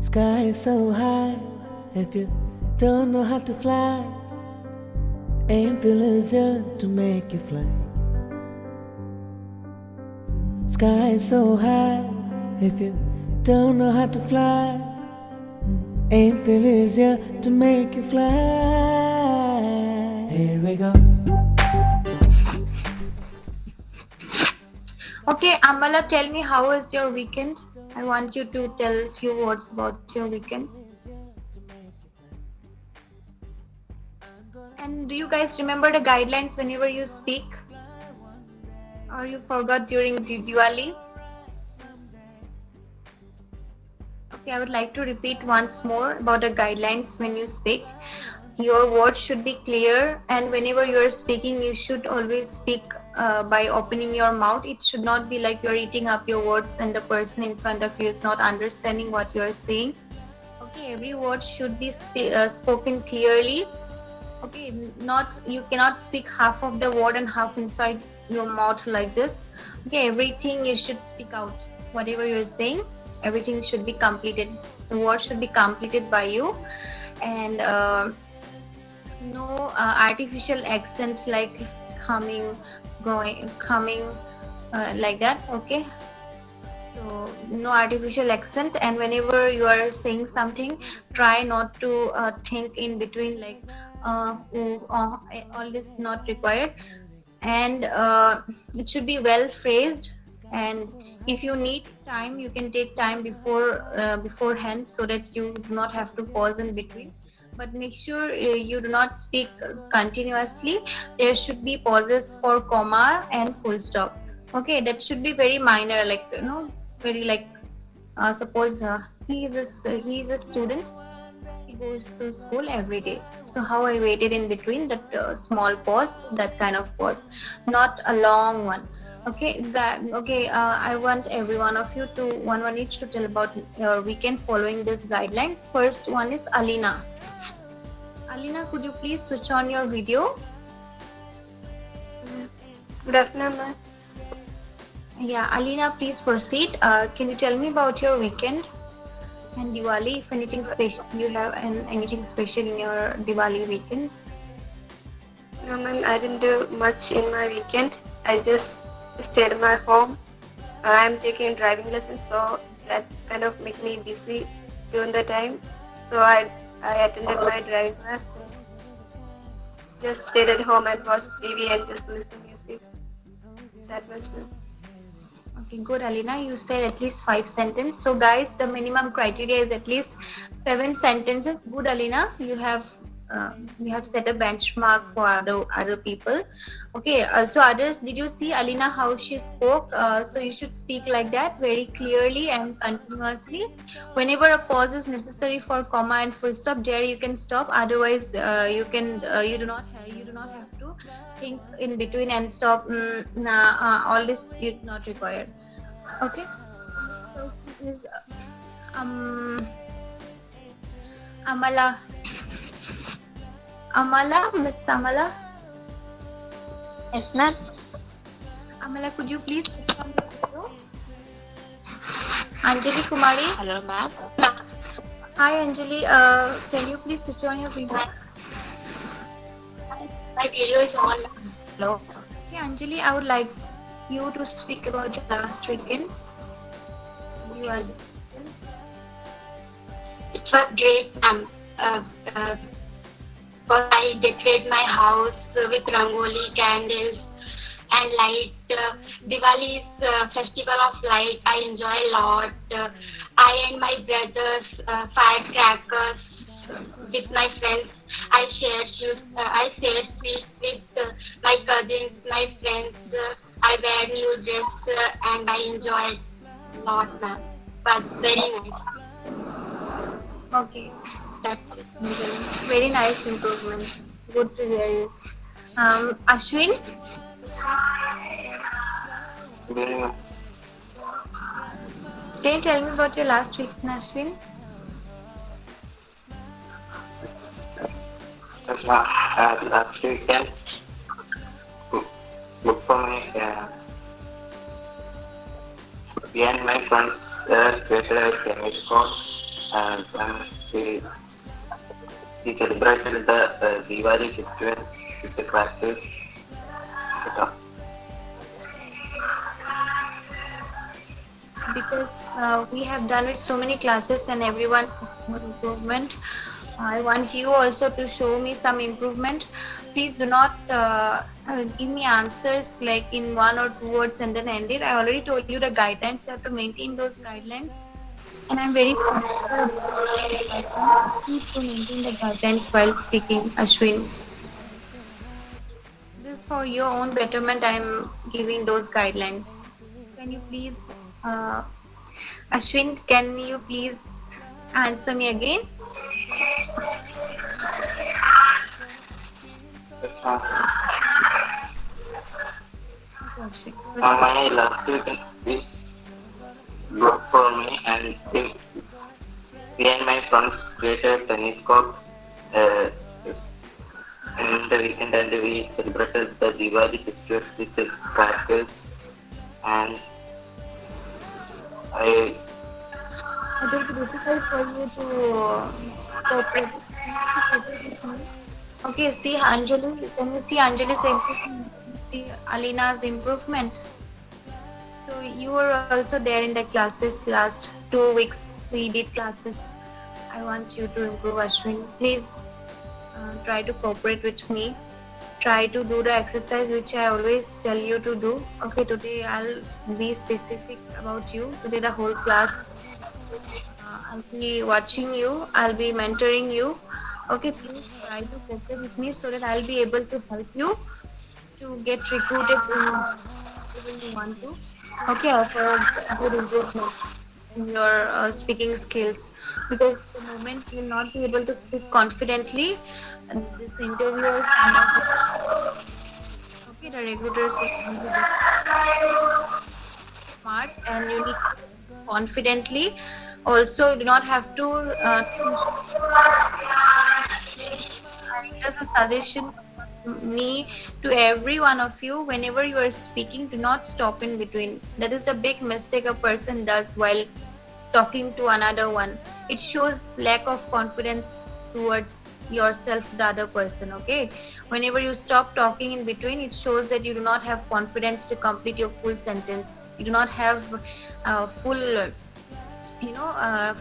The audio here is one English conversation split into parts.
Sky is so high, if you don't know how to fly, aim feel easier to make you fly. Sky is so high, if you don't know how to fly, aim feel easier to make you fly. Here we go. Okay, Amala, tell me, how was your weekend? I want you to tell a few words about your weekend. And do you guys remember the guidelines whenever you speak? Or you forgot during Diwali? Okay, I would like to repeat once more about the guidelines when you speak. Your words should be clear, and whenever you are speaking, you should always speak by opening your mouth. It should not be like you're eating up your words and the person in front of you is not understanding what you're saying. Okay, every word should be spoken clearly. Okay, not you cannot speak half of the word and half inside your mouth like this. Okay, everything you should speak out. Whatever you're saying, everything should be completed. The word should be completed by you, and no artificial accent like coming, going, coming, like that. Okay, so no artificial accent, and whenever you are saying something, try not to think in between like all this not required, and it should be well phrased. And if you need time, you can take time beforehand, so that you do not have to pause in between. But make sure you do not speak continuously. There should be pauses for comma and full stop. Okay, that should be very minor, like very like suppose he is a student. He goes to school every day. So how I waited in between that small pause, that kind of pause, not a long one. Okay, I want every one of you to one each to tell about your weekend following these guidelines. First one is Alina. Alina, could you please switch on your video? Good afternoon, ma'am. Yeah, Alina, please proceed. Can you tell me about your weekend and Diwali? If anything special you have, and anything special in your Diwali weekend? No, ma'am, I didn't do much in my weekend. I just stayed at my home. I'm taking driving lessons, so that kind of makes me busy during the time. So I attended my driving class. Just stayed at home and watched TV and just listen music. That much, ma'am. Okay, good, Alina. You said at least 5 sentences. So, guys, the minimum criteria is at least 7 sentences. Good, Alina. You have set a benchmark for other people. Okay. So, others, did you see Alina how she spoke? So, you should speak like that very clearly and continuously. Whenever a pause is necessary for comma and full stop, there you can stop. Otherwise, you do not have to think in between and stop. All this is not required. Okay. So is Amala. Miss Amala. Yes, ma'am. Amala, could you please switch on the video? Anjali Kumari. Hello, ma'am. Hi, Anjali. Can you please switch on your video? My video is on. Hello. Okay, Anjali, I would like you to speak about your last weekend. You are the speaker. It was great. I decorate my house with rangoli, candles, and light. Diwali is festival of light. I enjoy a lot. I and my brothers firecrackers with my friends. I share sweets with my cousins, my friends. I wear new dress and I enjoy a lot, ma'am. But very nice. Okay. That's it. Very nice improvement. Good to hear you. Ashwin? Can you tell me about your last weekend, Ashwin? Last weekend, good for me. Me and my friends created a chemistry course we, we celebrated the Diwali festival with the classes. Because we have done it so many classes and everyone improvement. I want you also to show me some improvement. Please do not give me answers like in one or two words and then end it. I already told you the guidelines. You have to maintain those guidelines. And I'm very particular about please to maintain the guidelines while speaking, Ashwin. This is for your own betterment. I'm giving those guidelines. Can you please, Ashwin? Can you please answer me again? My last week is good for me, and we and my friends created a tennis court in the weekend, and we celebrated the Diwali festival with the crackers, and I It will be difficult for you to cooperate. Okay, see Anjali. Can you see Anjali's improvement? See Alina's improvement. So you were also there in the classes last 2 weeks. We did classes. I want you to improve, Ashwin. Please try to cooperate with me. Try to do the exercise which I always tell you to do. Okay, today I'll be specific about you. Today the whole class, I'll be watching you. I'll be mentoring you. Okay, please try to cooperate with me so that I'll be able to help you to get recruited in you want to. Okay, for good improvement in your speaking skills. Because the moment you will not be able to speak confidently, this interviewer okay, the recruiters will be smart and you need to confidently. Also, do not have to. As a suggestion, me to every one of you, whenever you are speaking, do not stop in between. That is the big mistake a person does while talking to another one. It shows lack of confidence towards yourself, the other person. Okay, whenever you stop talking in between, it shows that you do not have confidence to complete your full sentence. You do not have full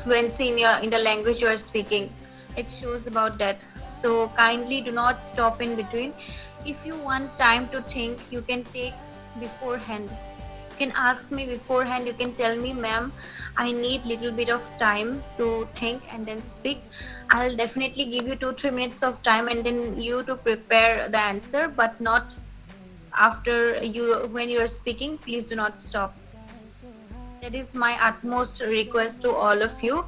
fluency in the language you are speaking. It shows about that. So kindly do not stop in between. If you want time to think, you can take beforehand. You can ask me beforehand. You can tell me, ma'am, I need little bit of time to think and then speak. I'll definitely give you 2-3 minutes of time and then you to prepare the answer, but not after you when you are speaking. Please do not stop. That is my utmost request to all of you.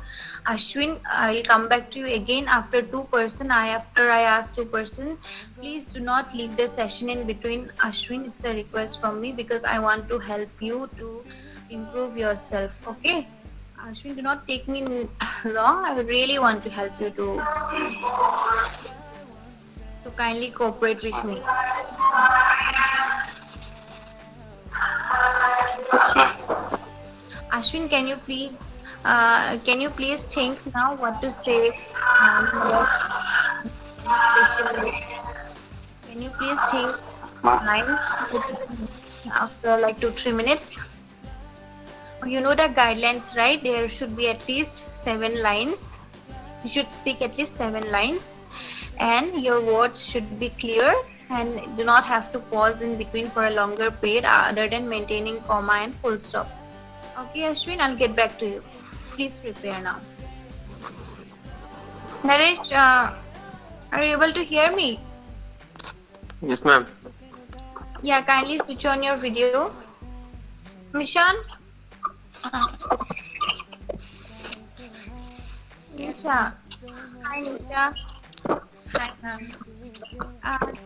Ashwin, I'll come back to you again after 2%. After I ask 2%, please do not leave the session in between. Ashwin, it's a request from me because I want to help you to improve yourself. Okay, Ashwin, do not take me wrong. I would really want to help you to. So kindly cooperate with me. Ashwin, can you please think now what to say? Can you please think line after like 2-3 minutes? You know the guidelines, right? There should be at least 7 lines. You should speak at least 7 lines, and your words should be clear and do not have to pause in between for a longer period other than maintaining comma and full stop. Okay, Ashwin, I'll get back to you. Please prepare now. Naresh, are you able to hear me? yes, ma'am. Yeah, kindly switch on your video. Mishan? Nisha. Hi, Nisha. Hi, ma'am.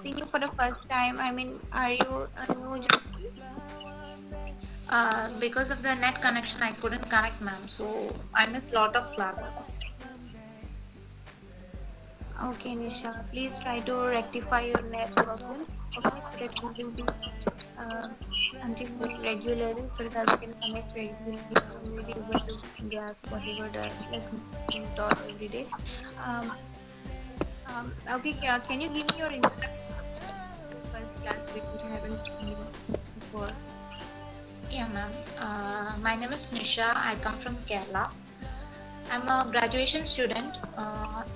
Seeing you for the first time. I mean, are you a new joiner? Because of the net connection, I couldn't connect, ma'am. So I missed a lot of classes. Okay, Nisha. Please try to rectify your net problem. Okay, so that you will be uh, until regularly so that we can connect regularly and we'll be able to get whatever the lessons being taught every day. Um, okay, can you give me your introduction to first class because I haven't seen before? Yeah, ma'am. My name is Nisha. I come from Kerala. I'm a graduation student,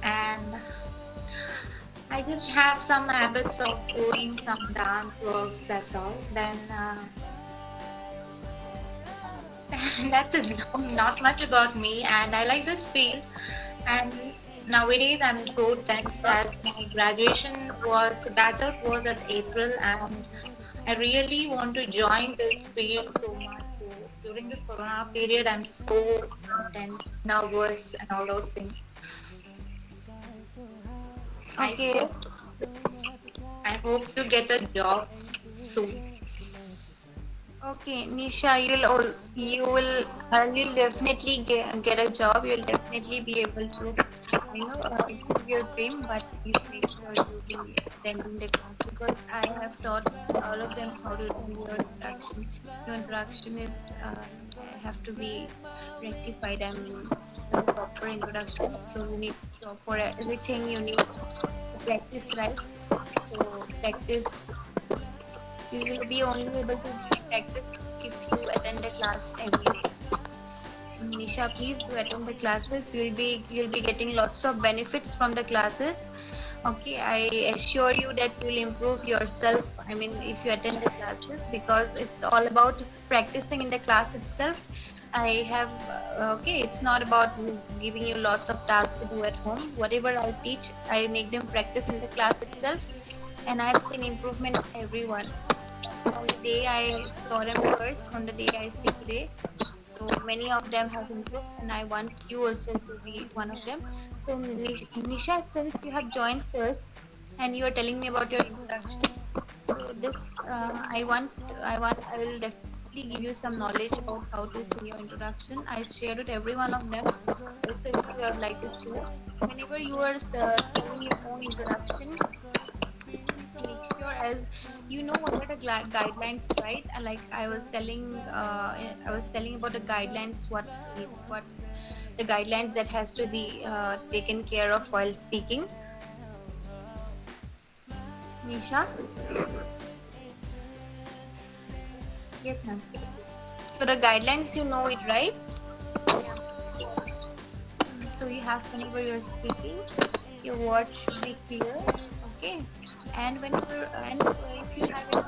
and I just have some habits of doing some dance works. That's all. Then that's it. Not much about me, and I like this field. And nowadays, I'm so tense as my graduation bachelor was at April, and I really want to join this field so much. So during this Corona period, I'm so tense, nervous, and all those things. I Okay. hope I hope to get a job soon. Okay, Nisha, you'll definitely get a job. You'll definitely be able to, achieve your dream. But please make sure you be attending the class because I have taught all of them how to do your introduction. Your introduction is have to be rectified. I mean, the proper introduction. So you need for everything you need to practice right. So practice you will be only able to practice if you attend the class every day. Nisha, please do attend the classes. You'll be getting lots of benefits from the classes. Okay, I assure you that you'll improve yourself. I mean, if you attend the classes, because it's all about practicing in the class itself. I have okay. It's not about giving you lots of tasks to do at home. Whatever I teach, I make them practice in the class itself, and I've seen improvement in everyone. From the day I saw them first, from the day I see today. So many of them have improved, and I want you also to be one of them. So Nisha, since you have joined first, and you are telling me about your introduction, so this I will definitely give you some knowledge about how to say your introduction. I shared with every one of them. Also, if you would like to share, whenever you are telling your own introduction, make sure as you know what are the guidelines, right? Like I was telling about the guidelines, what the guidelines that has to be taken care of while speaking. Nisha, Yes, ma'am. so the guidelines you know it, right? So you have whenever you're speaking, your words should be clear, okay? And if you have any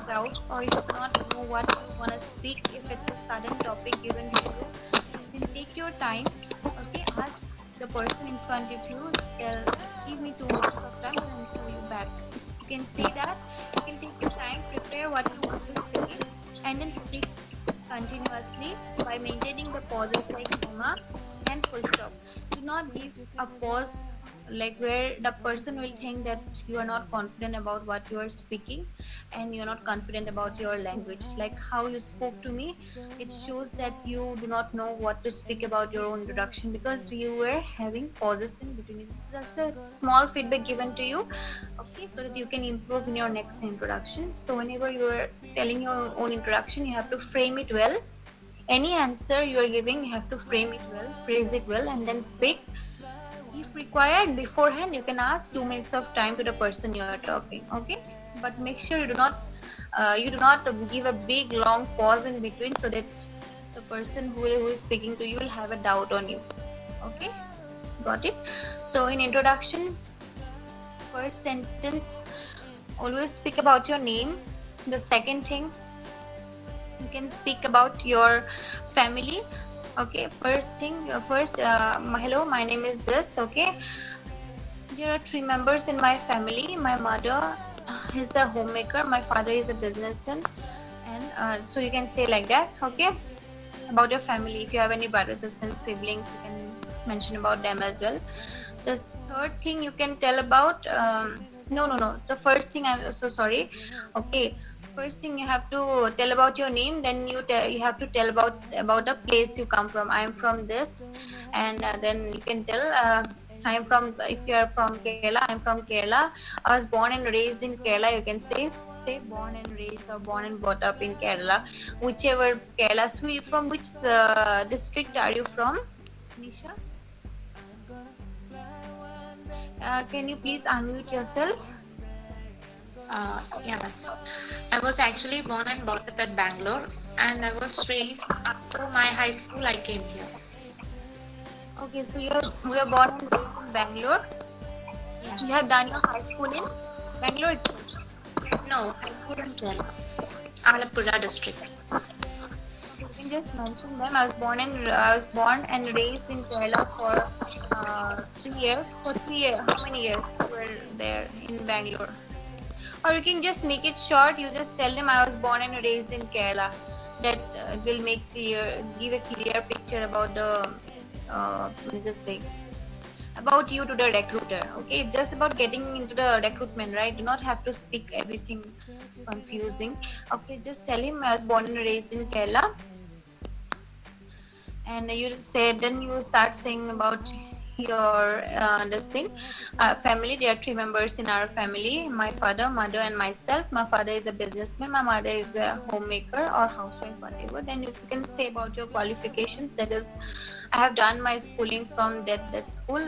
doubt or if you do not know what you want to speak, if it's a sudden topic given to you, then take your time, okay? Ask the person in front of you, give me 2 minutes of time and I'll show you back. You can say that, you can take your time, prepare what you want to say, and then speak continuously by maintaining the pauses like comma and full stop. Do not give a pause like where the person will think that you are not confident about what you are speaking and you're not confident about your language. Like how you spoke to me, it shows that you do not know what to speak about your own introduction because you were having pauses in between. This is just a small feedback given to you, okay, so that you can improve in your next introduction. So whenever you are telling your own introduction, you have to frame it well. Any answer you are giving, you have to frame it well, phrase it well, and then speak. If required beforehand, you can ask 2 minutes of time to the person you are talking, okay? But make sure you do not give a big long pause in between so that the person who is speaking to you will have a doubt on you, okay? Got it? So in introduction, first sentence, always speak about your name. The second thing, you can speak about your family. Okay, first thing, hello, my name is this, okay? There are 3 members in my family. My mother is a homemaker, my father is a businessman, and so you can say like that, okay? About your family, if you have any brothers, sisters, siblings, you can mention about them as well. The third thing you can tell about, no, the first thing, I'm so sorry, okay? First thing you have to tell about your name, then you have to tell about the place you come from. I am from this, and then you can tell I'm from, if you are from Kerala, I'm from Kerala. I was born and raised in Kerala. You can say born and raised or born and brought up in Kerala, whichever Kerala. So from which district are you from, Nisha? Can you please unmute yourself? Yeah, ma'am. I was actually born and brought up at Bangalore, and I was raised up to my high school. I came here. Okay, so you're born and raised in Bangalore. Yeah. You have done your high school in Bangalore itself. No, high school in Kerala, Alappuzha district. You can just mention them. I was born and raised in Kerala for 3 years. For 3 years, how many years you were there in Bangalore? Or you can just make it short. You just tell them I was born and raised in Kerala. That will give a clear picture about this thing, about you to the recruiter. Okay, it's just about getting into the recruitment, right? Do not have to speak everything confusing. Okay, just tell him I was born and raised in Kerala, and you say, then you start saying about your this thing. Family, there are 3 members in our family: my father, mother, and myself. My father is a businessman, my mother is a homemaker or housewife, whatever. Then you can say about your qualifications, that is, I have done my schooling from that school,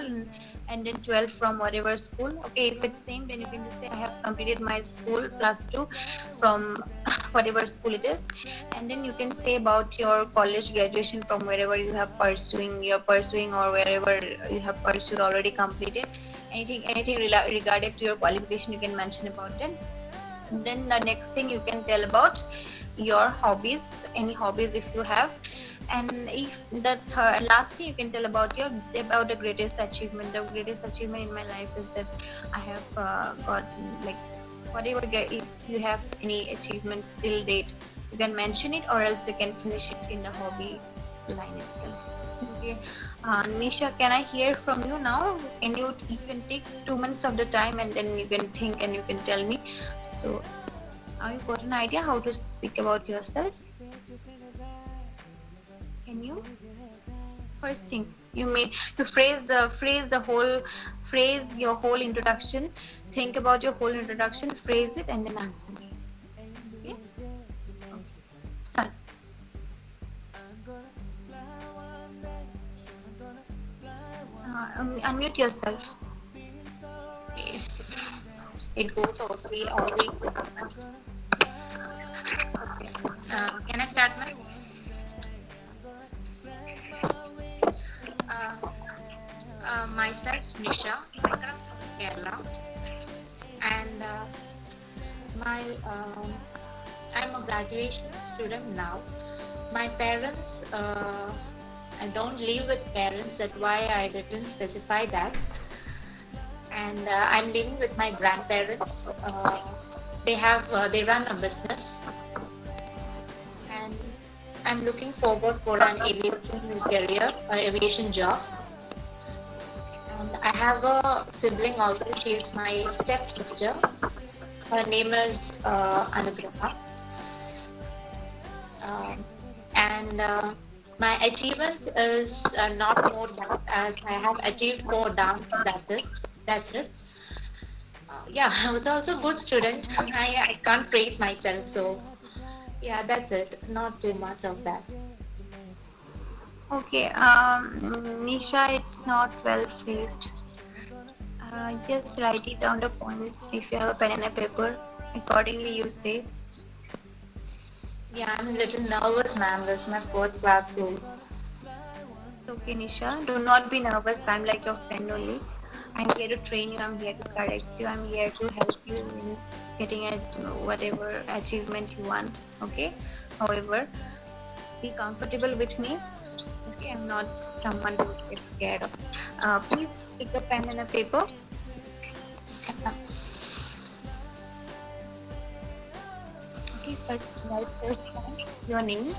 and then 12 from whatever school. Okay, if it's same, then you can just say I have completed my school +2 from whatever school it is. And then you can say about your college graduation from wherever you're pursuing, or wherever you have pursued, already completed. Anything regarded to your qualification, you can mention about it. And then the next thing, you can tell about your hobbies, any hobbies if you have. And if the last thing, you can tell about the greatest achievement. The greatest achievement in my life is that I have got, like, whatever. If you have any achievements till date, you can mention it, or else you can finish it in the hobby line itself. Okay, Nisha, can I hear from you now? You can take 2 minutes of the time, and then you can think and you can tell me. So now you got an idea how to speak about yourself. Can you? First thing, you phrase your whole introduction. Think about your whole introduction, phrase it, and then answer me. Okay? Start. Unmute yourself. It goes also be always. Okay. Can I start, ma'am? Myself, Nisha, I'm from Kerala, and I'm a graduation student now. My parents, I don't live with parents. That's why I didn't specify that. And I'm living with my grandparents. They run a business, and I'm looking forward for an aviation career, an aviation job. And I have a sibling also. She is my stepsister. Her name is Anugrah. And my achievements is not more dance, as I have achieved more dance. That's it. Yeah, I was also a good student. I can't praise myself, so yeah, that's it. Not too much of that. Okay, Nisha, it's not well phrased. Just write it down the points. If you have a pen and a paper, accordingly you say. Yeah, I'm a little nervous, ma'am. This is my 4th class, so It's okay, Nisha. Do not be nervous. I'm like your friend only. I'm here to train you. I'm here to correct you. I'm here to help you in getting whatever achievement you want. Okay. However, be comfortable with me. Okay, I'm not someone to get scared of. Please pick a pen and a paper. Okay, write first one, your name.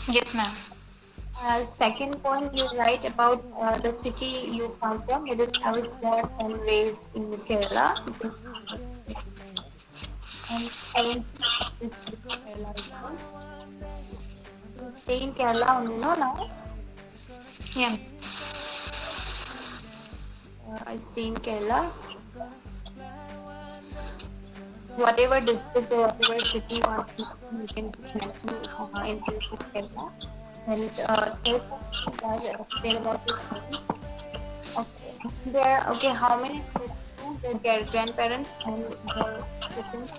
Yes, ma'am. Second point, you write about the city you come from. It is, I was born and raised in Kerala. And currently in Kerala as well. You stay in Kerala only, no, now? Yeah. I stay in Kerala. Whatever district or whatever city you want, you can mention in case of Kerala. And third point is explain about your home. Okay. There, okay, how many children, their grandparents and their siblings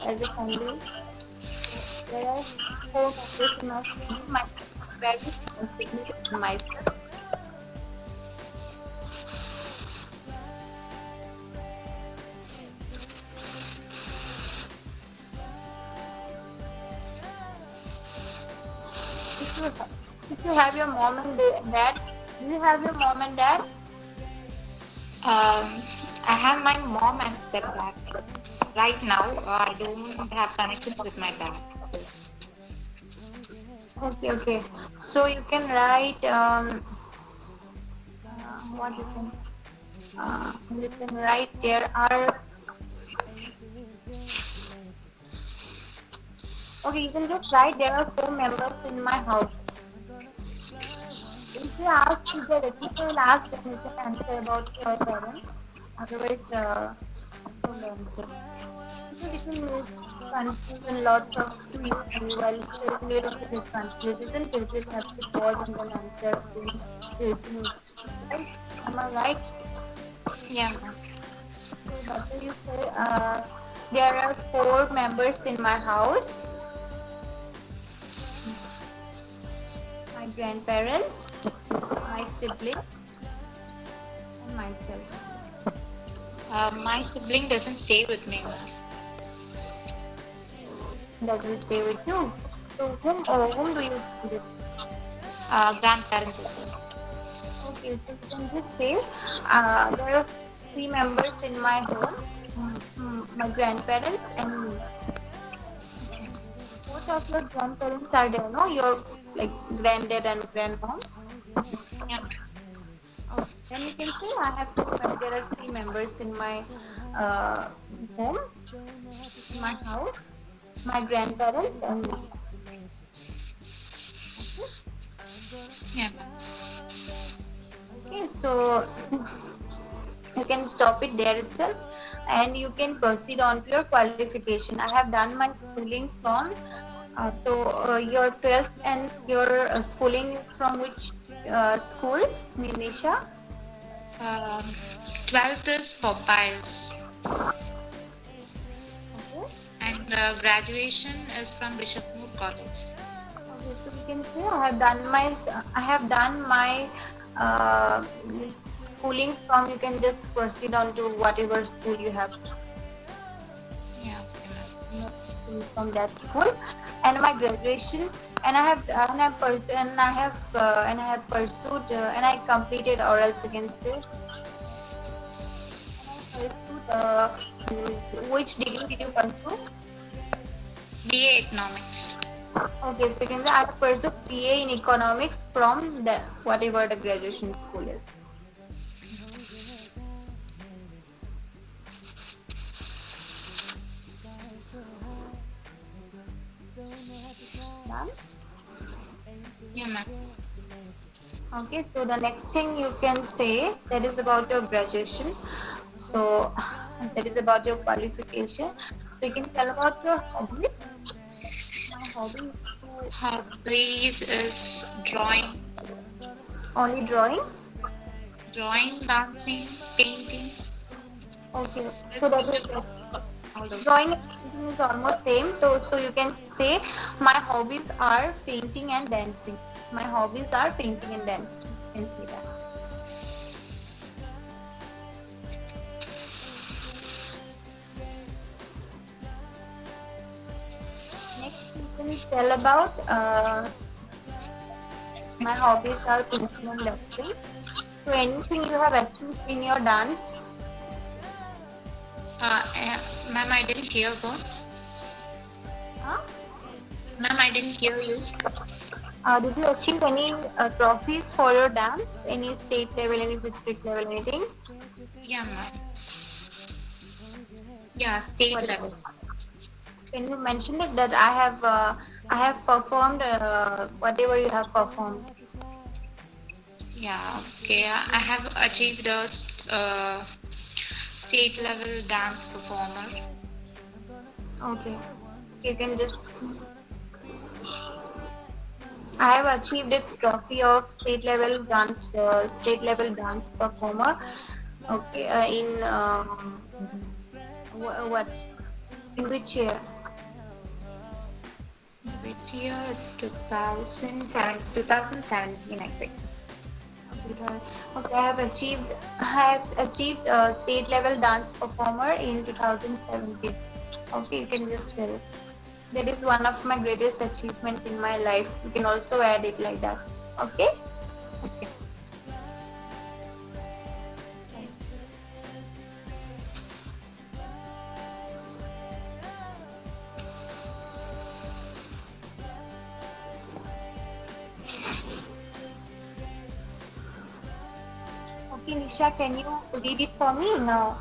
as a family? There are four members in my family, my parents, my siblings, and myself. If you have your mom and dad, do you have your mom and dad? I have my mom and stepdad. Right now, I don't have connections with my dad. Okay, okay. So you can write what you can write there are okay, you can just write there are four members in my house. If you ask directly, you will ask them, you can answer about your parents. Otherwise, don't answer. Because it will confuse a lot of to you while still later to this confused. Isn't it? You have to pause and then answer. Right? Am I right? Yeah, ma'am. So better you say there are four members in my house. My grandparents, my sibling, and myself. My sibling doesn't stay with me. Does it stay with you? So whom do you stay with? Grandparents as well. Okay, so you can just say there are three members in my home, my grandparents and me. Both of your grandparents are there, no? Your like granddad and grandmom. Yeah. Okay. Then you can say I have there are three members in my home, in my house, my grandparents and me. Okay. Yeah, ma'am. Okay, so you can stop it there itself and you can proceed on to your qualification. I have done my schooling from your 12th and your schooling is from which school, Nimisha? 12th is Popeye's. Okay. And graduation is from Bishop Moore College. Okay, so we can say I have done my schooling from. You can just proceed on to whatever school you have Yeah. from that school, and my graduation. And I have pursued and I completed, or else you can say, which degree did you pursue? BA Economics. Okay, so you can say I have pursued BA in economics from the whatever the graduation school is. Done? Yeah, ma'am. Okay, so the next thing you can say that is about your graduation. So that is about your qualification. So you can tell about your hobbies. My hobby is Hobbies is drawing, only drawing. dancing, painting. Okay, so that is All those. drawing and painting is almost same. So you can say my hobbies are painting and dancing. My hobbies are painting and dancing. You can say that. Next, you can tell about my hobbies are painting and dancing. So anything you have achieved in your dance? Ma'am, I didn't hear about. Huh? Ma'am, I didn't hear you. Did you achieve any trophies for your dance? Any state level, any district level, anything? Yeah, ma'am. Yeah, state What? level. Can you mention it that I have performed whatever you have performed? Yeah, okay. I have achieved a state level dance performer. Okay. You can just. I have achieved a trophy of state level dance performer. Okay. In what? In which year? Which year? It's 2017, I think. Okay, I have achieved a state level dance performer in 2017. Okay, you can just say it. That is one of my greatest achievement in my life. You can also add it like that. Okay. Okay. Okay, Nisha, can you read it for me now?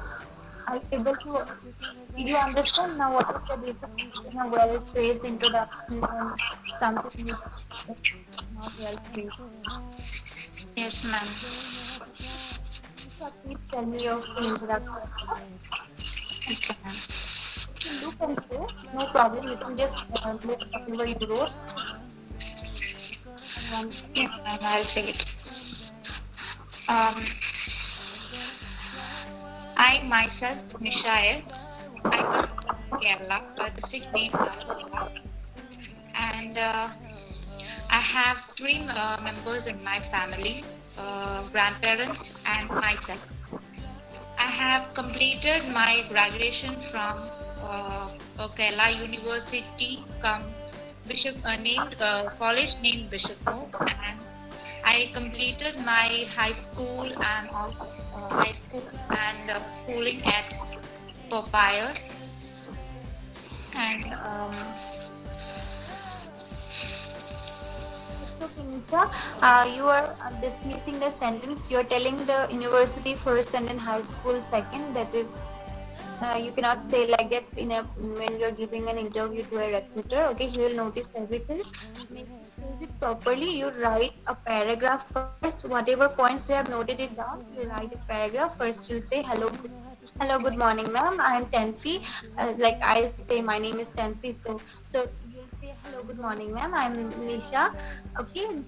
Are you able to? Did you understand now what is the difference between a well-phrased introduction and something which is not well-phrased? Yes, ma'am. Nisha, please tell me your introduction. Okay, ma'am. You can say, no problem. You can just look whatever you wrote. And Yes, ma'am. I'll say it. Um, I myself, Nisha S. I come from Kerala, a district named Kerala, and I have three members in my family, grandparents and myself. I have completed my graduation from Kerala University, college named Bishop Moore, and I completed my high school and also schooling at Popeyes, and so, Kinisha, you are dismissing the sentence. You are telling the university first and then high school second. That is, you cannot say like that when you're giving an interview to a recruiter. Okay, he will notice everything. Make you phrase it properly. You write a paragraph first. Whatever points you have noted it down, you write a paragraph first. You say hello. Hello, good morning, ma'am. I'm Tenfi. Like I say, my name is Tenfi. So you'll say hello, good morning, ma'am. I'm Nisha. Okay, born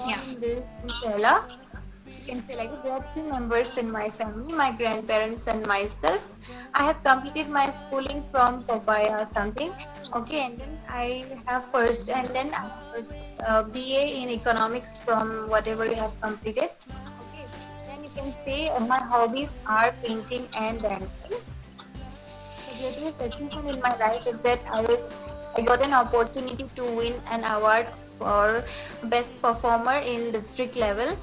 yeah, in this in Kerala. You can say like there are three members in my family, my grandparents and myself. I have completed my schooling from Popaya or something. Okay, and then I have first and then I have first, BA in economics from whatever you have completed. Okay, then you can say my hobbies are painting and dancing. The greatest achievement in my life is that I got an opportunity to win an award for best performer in district level,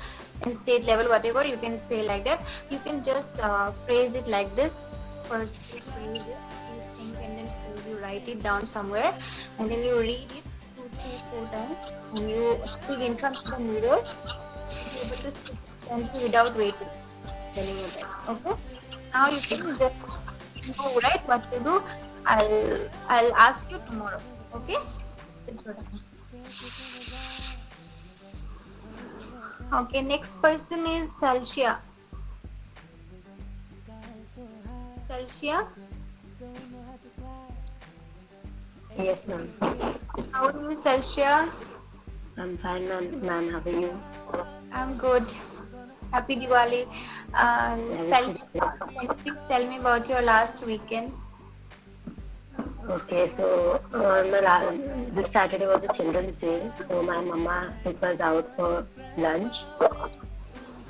in state level, whatever you can say like that. You can just phrase it like this. First, you phrase it, you think, and then you write it down somewhere, and then you read it 2, 3, 4 times, and you speak in front of the mirror. Be able to speak it without waiting. Telling you that. Okay. Now you can just know right what to do. I'll ask you tomorrow. Okay? Okay, next person is Salshia. Salshia, Yes, ma'am. how are you, Salshia? I'm fine, ma'am. How are you? I'm good. Happy Diwali. Salshia, can you please tell me about your last weekend? Okay, so this Saturday was a Children's Day, so my mama took us out for lunch,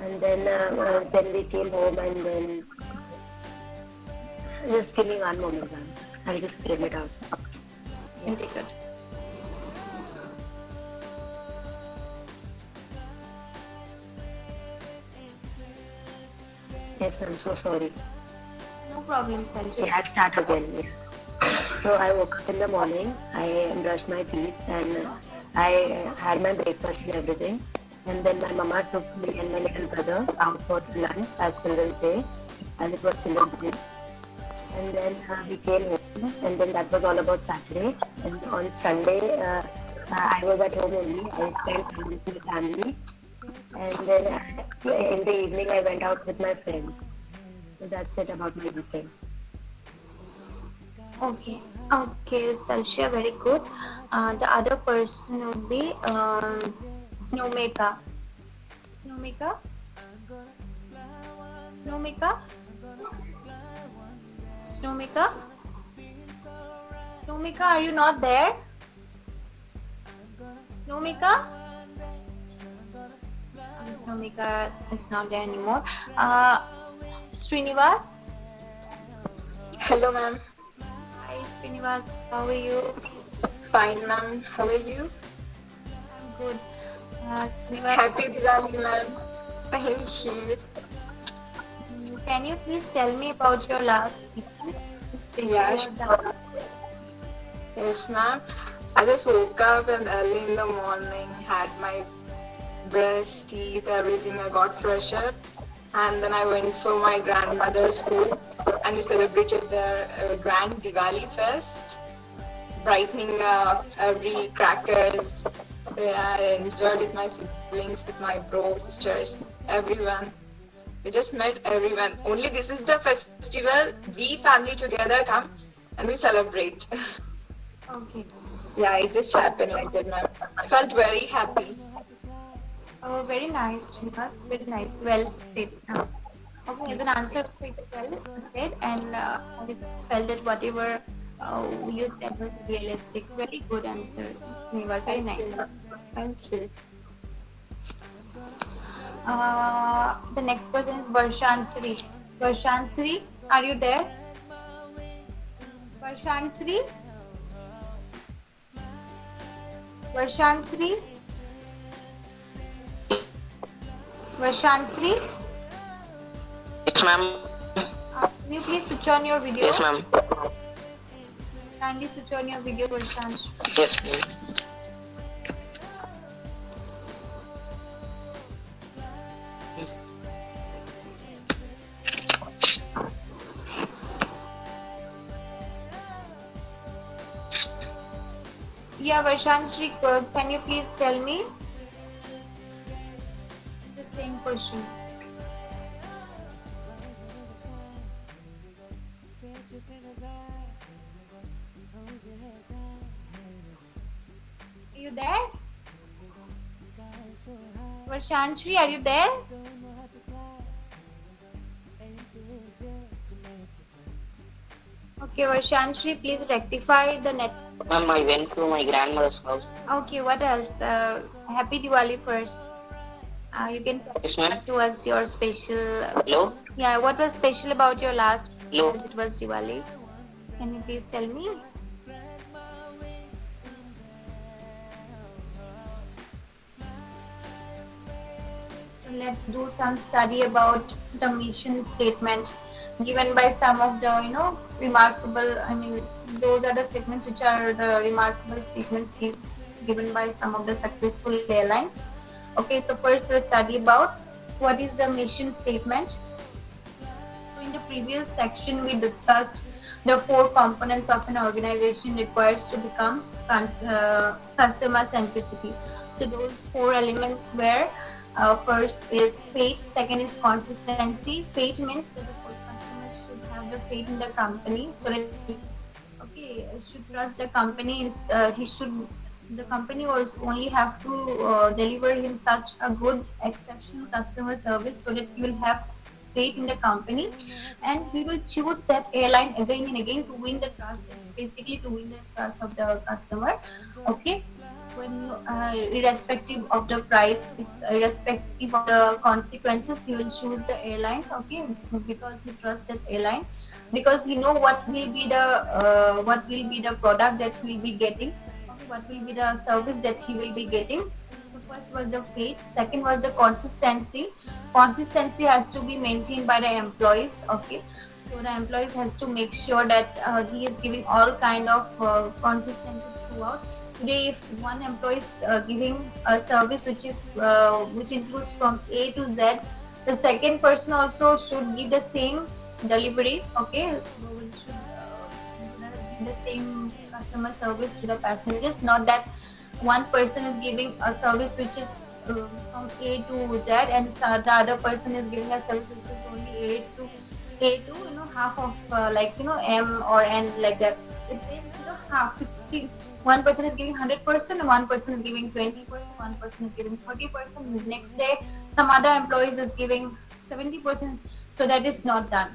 and then we came home, and then just give me one moment, ma'am. I'll just scream it out. Very good. Yes, I'm so sorry. No problem, Salshia. Yeah, I'll start again. Yes. So I woke up in the morning, I brushed my teeth and I had my breakfast and everything. And then my mama took me and my little brother out for lunch as Children's Day, as it was Children's Day. And then we came home, and then that was all about Saturday. And on Sunday, I was at home only. I spent time with my family. And then in the evening, I went out with my friends. So that's it about my weekend. Okay. Okay, Salsha, very good. The other person would be Snowmaker. Snowmaker? Snowmaker? Snowmaker? Snowmaker, are you not there? Snowmaker? Snowmaker is not there anymore. Srinivas? Hello, ma'am. Hi, Srinivas. How are you? Fine, ma'am. How are you? I'm good. Srinivas, Happy Diwali, ma'am. Thank you. can you please tell me about your last weekend? Yeah, yes, ma'am. I just woke up and early in the morning, had my brush, teeth, everything. I got fresh up, and then I went for my grandmother's home, and we celebrated their grand Diwali fest, brightening up every crackers. So yeah, I enjoyed with my siblings, with my bros, sisters, everyone. We just met everyone. Only this is the festival we family together come and we celebrate. Okay. Yeah, it just happened like that, ma'am. I felt very happy. Oh, very nice, Srinivas. Very nice. Well said. Okay, as an answer quite well said, and I felt that whatever you said was realistic. Very good answer, Srinivas. Very nice. Thank you. The next person is Varshansri. Varshansri, are you there? Varshansri? Varshansri? Varshansri? Yes, ma'am. Can you please switch on your video? Yes, ma'am. Kindly switch on your video, Varshansri. Yes, ma'am. Yeah, Varshansri, can you please tell me the same question? Are you there? Varshansri, are you there? Okay, Varshansri, please rectify the net. Ma'am, I went to my grandmother's house. Okay, what else? Happy Diwali first. You can Yes, ma'am. talk to us your special. Hello? Yeah, what was special about your last? Hello? As it was Diwali. Can you please tell me? Let's do some study about the mission statement given by some of the remarkable. Those are the statements which are the remarkable statements given by some of the successful airlines. Okay, so first we'll study about what is the mission statement. So in the previous section we discussed the 4 components of an organization required to become customer centricity. So those 4 elements were first is faith, second is consistency. Faith means that the customer should have the faith in the company, so that should trust the company. The company also only have to deliver him such a good, exceptional customer service, so that he will have faith in the company, and he will choose that airline again and again to win the trust. It's basically to win the trust of the customer. Okay. When irrespective of the price, irrespective of the consequences, he will choose the airline. Okay, because he trusts that airline, because he know what will be the product that he will be getting. Okay, what will be the service that he will be getting. So first was the faith. Second was the consistency. Consistency has to be maintained by the employees. Okay, so So the employees has to make sure that he is giving all kind of consistency throughout. Today, if one employee is giving a service which includes from A to Z, the second person also should give the same delivery. Okay, so we should give the same customer service to the passengers. Not that one person is giving a service which is from A to Z, and the other person is giving a service which is only A to half of M or N, like that. It means half 50. One person is giving 100%, and one person is giving 20%, one person is giving 30%. Next day, some other employees is giving 70%. So that is not done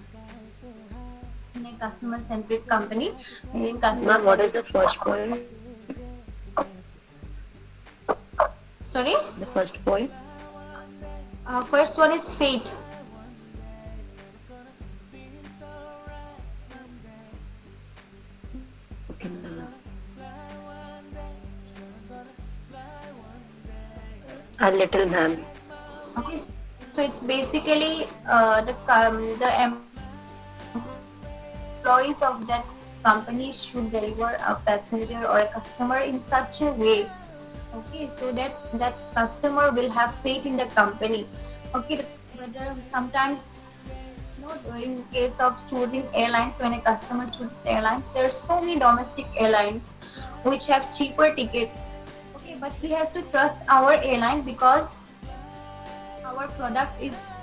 in a customer-centric company. In customer, Ma'am, what is the first point? sorry, The first point? first one is fate. Okay, ma'am. A little, ma'am. Okay, so it's basically the employees of that company should deliver a passenger or a customer in such a way, okay, so that that customer will have faith in the company. Okay, but sometimes, in case of choosing airlines, when a customer chooses airlines, there are so many domestic airlines which have cheaper tickets. Okay, but he has to trust our airline because our product is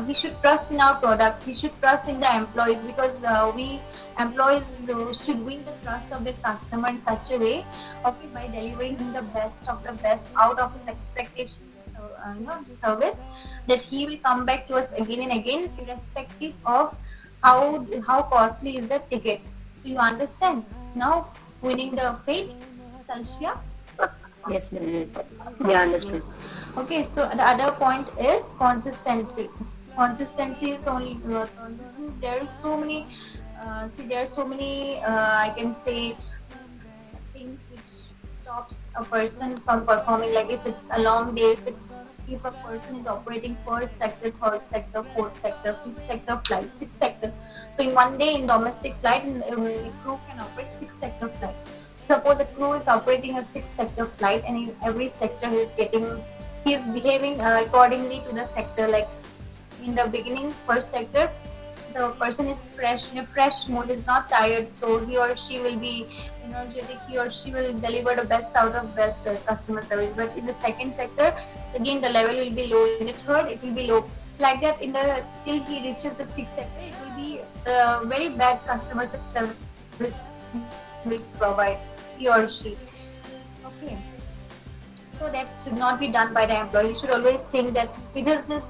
he should trust in our product, he should trust in the employees, because we employees should win the trust of the customer in such a way, okay, by delivering him the best of the best out of his expectations, service, that he will come back to us again and again, irrespective of how costly is the ticket. Do you understand now? Winning the fate, Salshia? Yes, ma'am. Yeah, understood. Yes. Okay, so the other point is consistency. Consistency is only there are so many. There are so many. I can say things which stops a person from performing. Like if it's a long day, if a person is operating first sector, third sector, fourth sector, fifth sector flight, sixth sector. So in one day in domestic flight, the crew can operate six sector flight. Suppose a crew is operating a six sector flight, and in every sector he is behaving accordingly to the sector. Like in the beginning, first sector, the person is fresh, in a fresh mood, is not tired, so he or she will be energetic, he or she will deliver the best out of best customer service. But in the second sector, again the level will be low. In the third, it will be low. Like that, till he reaches the sixth sector, it will be very bad customer service will provide, he or she. Okay. So that should not be done by the employee. You should always think that it is a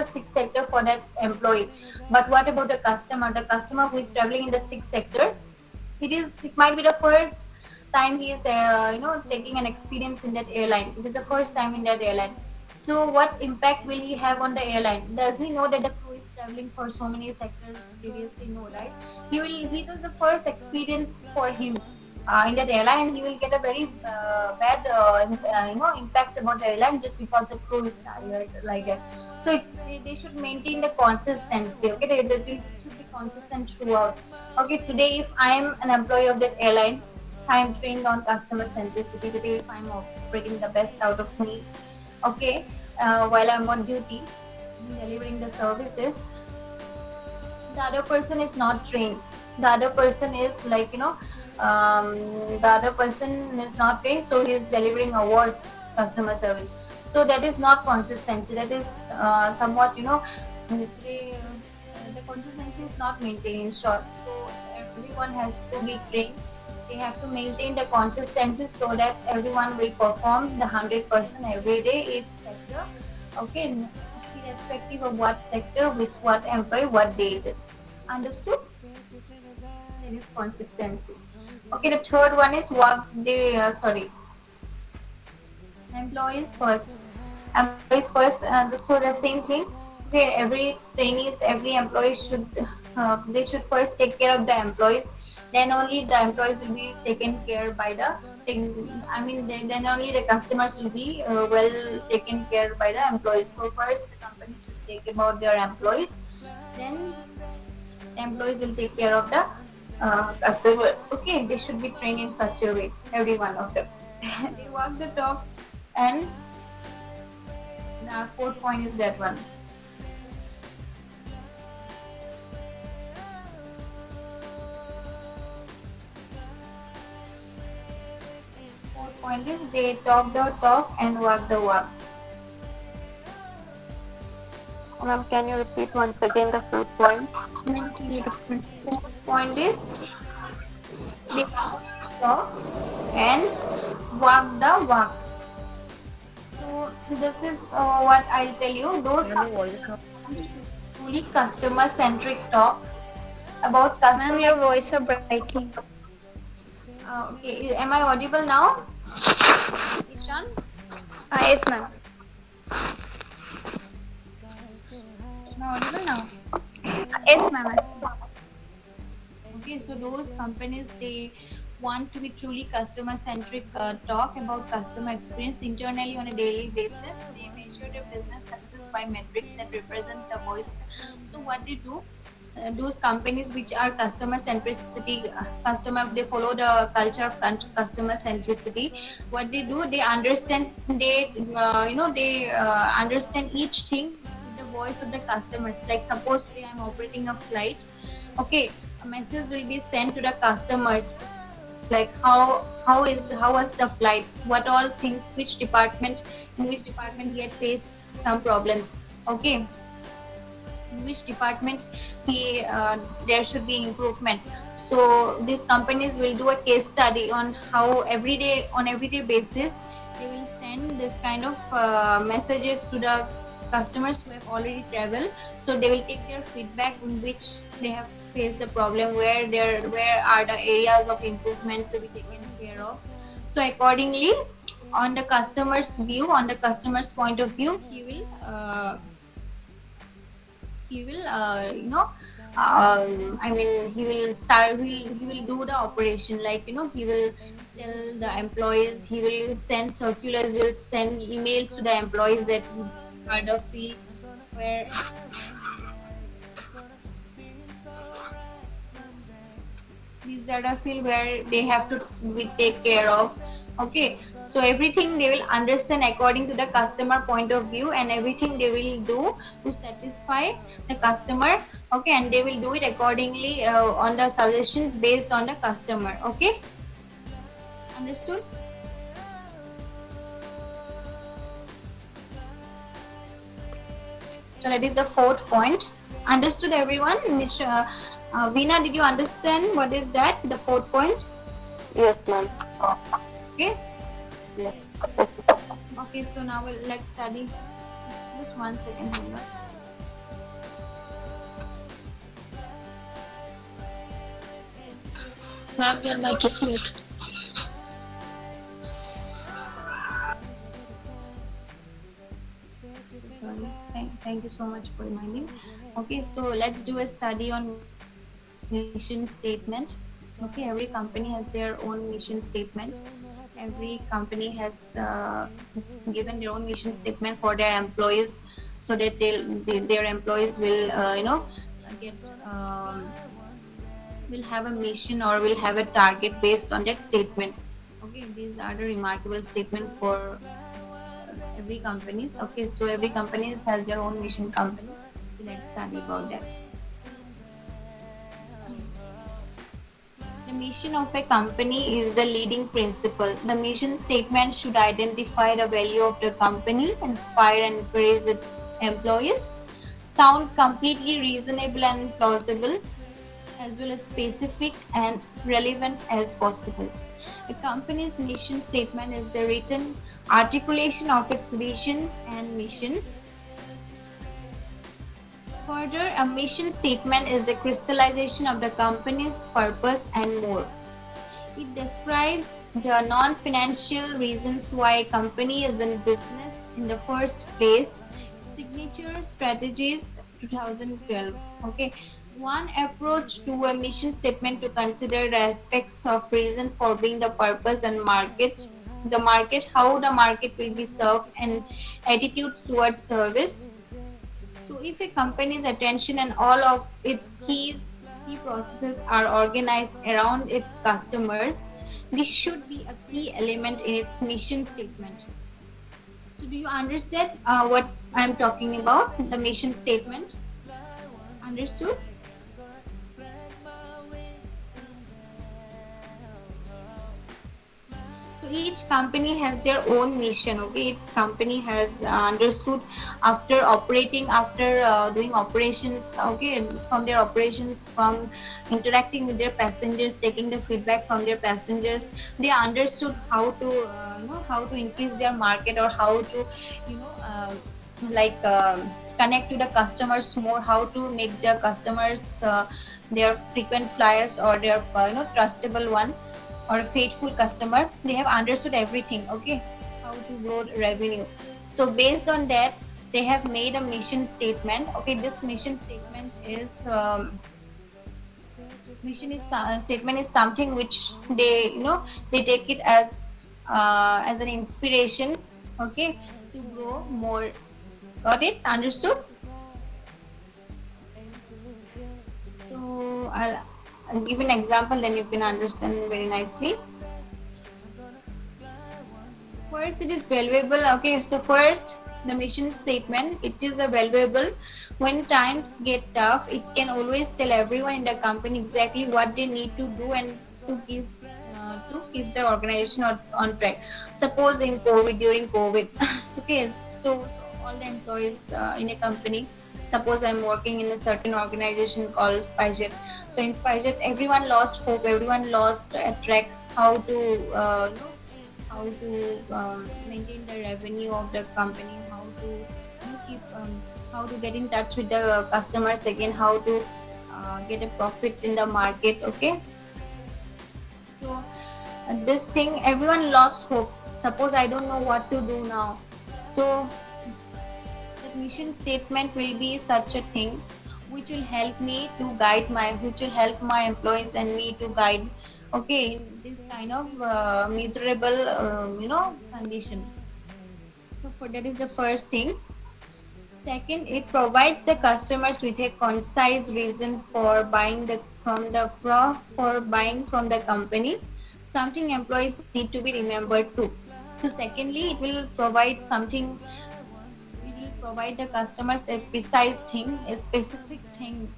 sixth sector for that employee. But what about the customer? The customer who is traveling in the sixth sector, it might be the first time he is taking an experience in that airline. It is the first time in that airline. So what impact will he have on the airline? Does he know that the crew is traveling for so many sectors previously? No, right? It is the first experience for him in that airline, and he will get a very bad impact about the airline just because the crew is tired, like that. So they should maintain the consistency. Okay, they should be consistent throughout. Okay, today if I am an employee of that airline, I am trained on customer centricity. Today if I am operating the best out of me, okay, while I'm on duty delivering the services, the other person is not trained. The other person is the other person is not trained, so he is delivering a worst customer service. So that is not consistency. That is somewhat, the consistency is not maintained, in short. So everyone has to be trained. They have to maintain the consistency so that everyone will perform the 100% every day, each sector. Okay, irrespective of what sector, with what employee, what day it is. Understood? That is consistency. Okay, the third one is employees first. Employees first. So the same thing. Okay, every employee should they should first take care of the employees. Then only the employees will be taken care by then only the customers will be well taken care by the employees. So first the company should take about their employees. Then The employees will take care of the customer. Okay, they should be trained in such a way, every one of them. They walk the talk, and the fourth point is that one. Fourth point is they talk the talk and walk the walk. Ma'am, can you repeat once again the fourth point? Fourth point is they talk and walk the walk. So this is what I'll tell you. Those truly customer centric talk about customer. Ma'am, your voice is breaking. Okay, am I audible now? Ishan? Yes, ma'am. Am I audible now? Yes, ma'am. Okay, so those companies, they want to be truly customer centric, talk about customer experience internally on a daily basis. They measure their business success by metrics that represents the voice. So what they do, those companies which are customer centricity, they follow the culture of customer centricity. What they do, they understand, they understand each thing with the voice of the customers. Like suppose today I'm operating a flight. Okay, a message will be sent to the customers, like how was the flight, what all things, in which department he had faced some problems. Okay, in which department there should be improvement. So these companies will do a case study on how everyday basis they will send this kind of messages to the customers who have already traveled. So they will take their feedback in which they have faced the problem, where are the areas of improvement to be taken care of. So accordingly, on the customer's view, on the customer's point of view, he will he will do the operation, like he will tell the employees, he will send circulars, will send emails to the employees that are the field where these are the field where they have to be take care of. Okay, so everything they will understand according to the customer point of view, and everything they will do to satisfy the customer. Okay, and they will do it accordingly on the suggestions based on the customer. Okay, understood? So that is the fourth point. Understood, everyone? Mr. Veena, did you understand what is that, the fourth point? Yes, ma'am. Okay. Yes. Okay, so now let's study. Just 1 second, hold on. Ma'am, your mic is mute. Sorry. Thank you so much for reminding. Okay, so let's do a study on mission statement. Okay, every company has their own mission statement. Every company has given their own mission statement for their employees, so that their employees will get will have a mission or will have a target based on that statement. Okay, these are the remarkable statement for every companies. Okay, so every company has their own mission company. So let's study about that. The mission of a company is the leading principle. The mission statement should identify the value of the company, inspire and encourage its employees, sound completely reasonable and plausible, as well as specific and relevant as possible. A company's mission statement is the written articulation of its vision and mission. Further, a mission statement is the crystallization of the company's purpose and more. It describes the non-financial reasons why a company is in business in the first place. Signature strategies 2012. Okay. One approach to a mission statement to consider the aspects of reason for being the purpose and the market, how the market will be served, and attitudes towards service. So if a company's attention and all of its keys key processes are organized around its customers, this should be a key element in its mission statement. So, do you understand what I'm talking about? The mission statement. Understood? So each company has their own mission. Okay, each company has understood after operating, after doing operations. Okay, from their operations, from interacting with their passengers, taking the feedback from their passengers, they understood how to how to increase their market, or how to you know like connect to the customers more, how to make the customers their frequent flyers, or their trustable one, or a faithful customer. They have understood everything. Okay, how to grow revenue. So based on that, they have made a mission statement. Okay, this mission statement is statement is something which they they take it as an inspiration. Okay, to grow more. Got it? Understood? So I'll give an example, then you can understand very nicely. First, it is valuable. Okay, so first, the mission statement, it is a valuable. When times get tough, it can always tell everyone in the company exactly what they need to do and to keep the organization on track. Suppose during COVID, okay, so all the employees in a company, suppose I'm working in a certain organization called SpiceJet. So in SpiceJet, everyone lost hope, everyone lost track how to maintain the revenue of the company, how to keep how to get in touch with the customers again, how to get a profit in the market. Okay, so this thing, everyone lost hope. Suppose I don't know what to do now, so the mission statement will be such a thing which will help me to guide which will help my employees and me to guide, okay, in this kind of miserable condition. So for that is the first thing. Second, it provides the customers with a concise reason for buying from the company, something employees need to be remembered too. So secondly, it will provide the customers a precise thing, a specific thing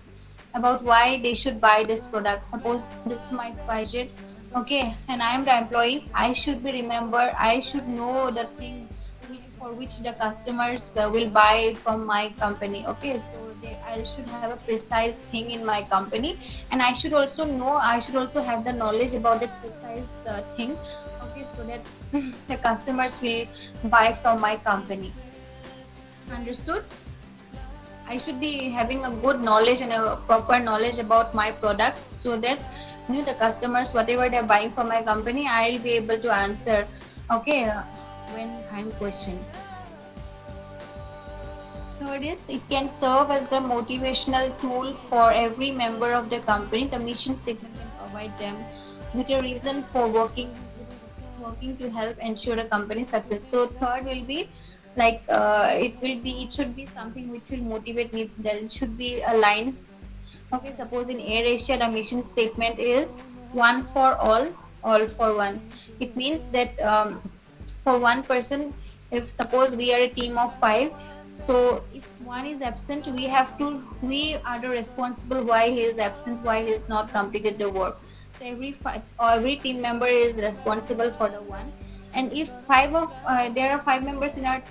about why they should buy this product. Suppose this is my SpiceJet, okay, and I am the employee. I should be remembered. I should know the thing for which the customers will buy from my company. Okay, so I should have a precise thing in my company, and I should also have the knowledge about that precise thing. Okay, so that the customers will buy from my company. Understood? I should be having a good knowledge and a proper knowledge about my product, so that the customers, whatever they're buying from my company, I'll be able to answer, okay, when I'm questioned. Third is, it can serve as a motivational tool for every member of the company. The mission statement can provide them with a reason for working to help ensure a company's success. So third will be like it should be something which will motivate me. There should be a line. Okay, suppose in AirAsia the mission statement is one for all for one. It means that for one person, if suppose we are a team of 5, so if one is absent, we are the responsible why he is absent, why he has not completed the work. So every team member is responsible for the one. And if there are 5 members in our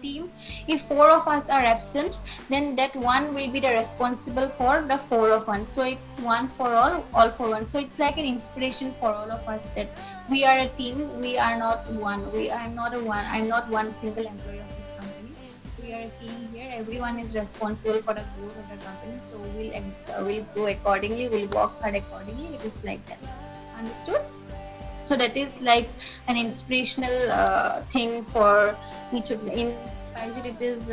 team, if 4 of us are absent, then that one will be the responsible for the 4 of one. So it's one for all for one. So it's like an inspiration for all of us that we are a team. We are not one. I'm not one single employee of this company. We are a team here. Everyone is responsible for the growth of the company. So we'll go accordingly. We'll work hard accordingly. It is like that. Understood? So that is like an inspirational thing for each of the. In SpiceJet, it is